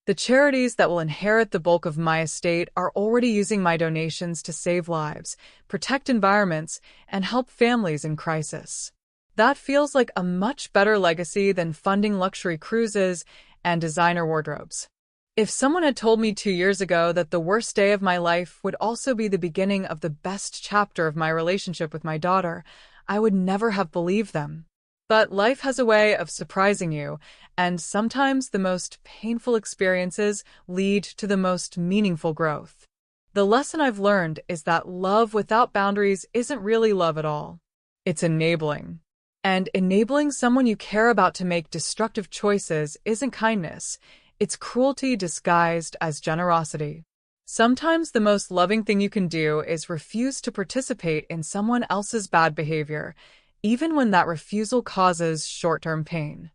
The charities that will inherit the bulk of my estate are already using my donations to save lives, protect environments, and help families in crisis. That feels like a much better legacy than funding luxury cruises and designer wardrobes. If someone had told me 2 years ago that the worst day of my life would also be the beginning of the best chapter of my relationship with my daughter, I would never have believed them. But life has a way of surprising you, and sometimes the most painful experiences lead to the most meaningful growth. The lesson I've learned is that love without boundaries isn't really love at all. It's enabling. And enabling someone you care about to make destructive choices isn't kindness. It's cruelty disguised as generosity. Sometimes the most loving thing you can do is refuse to participate in someone else's bad behavior, even when that refusal causes short-term pain.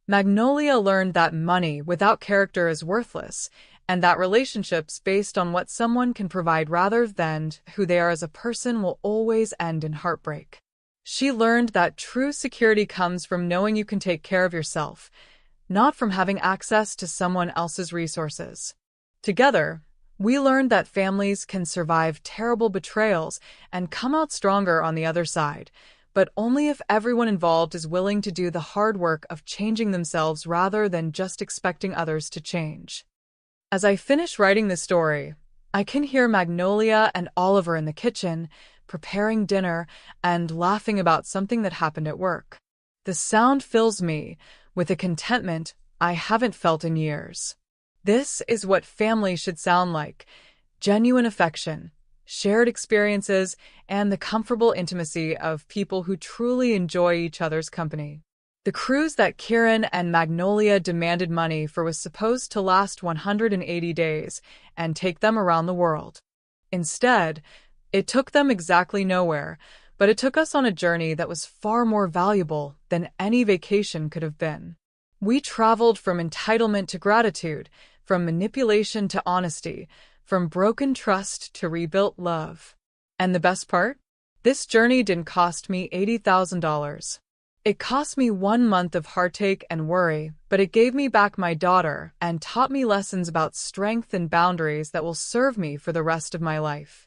Magnolia learned that money without character is worthless, and that relationships based on what someone can provide rather than who they are as a person will always end in heartbreak. She learned that true security comes from knowing you can take care of yourself, not from having access to someone else's resources. Together, we learned that families can survive terrible betrayals and come out stronger on the other side, but only if everyone involved is willing to do the hard work of changing themselves rather than just expecting others to change. As I finish writing this story, I can hear Magnolia and Oliver in the kitchen, preparing dinner, and laughing about something that happened at work. The sound fills me with a contentment I haven't felt in years. This is what family should sound like: genuine affection, shared experiences, and the comfortable intimacy of people who truly enjoy each other's company. The cruise that Kieran and Magnolia demanded money for was supposed to last 180 days and take them around the world. Instead, it took them exactly nowhere, but it took us on a journey that was far more valuable than any vacation could have been. We traveled from entitlement to gratitude, from manipulation to honesty, from broken trust to rebuilt love. And the best part? This journey didn't cost me $80,000. It cost me 1 month of heartache and worry, but it gave me back my daughter and taught me lessons about strength and boundaries that will serve me for the rest of my life.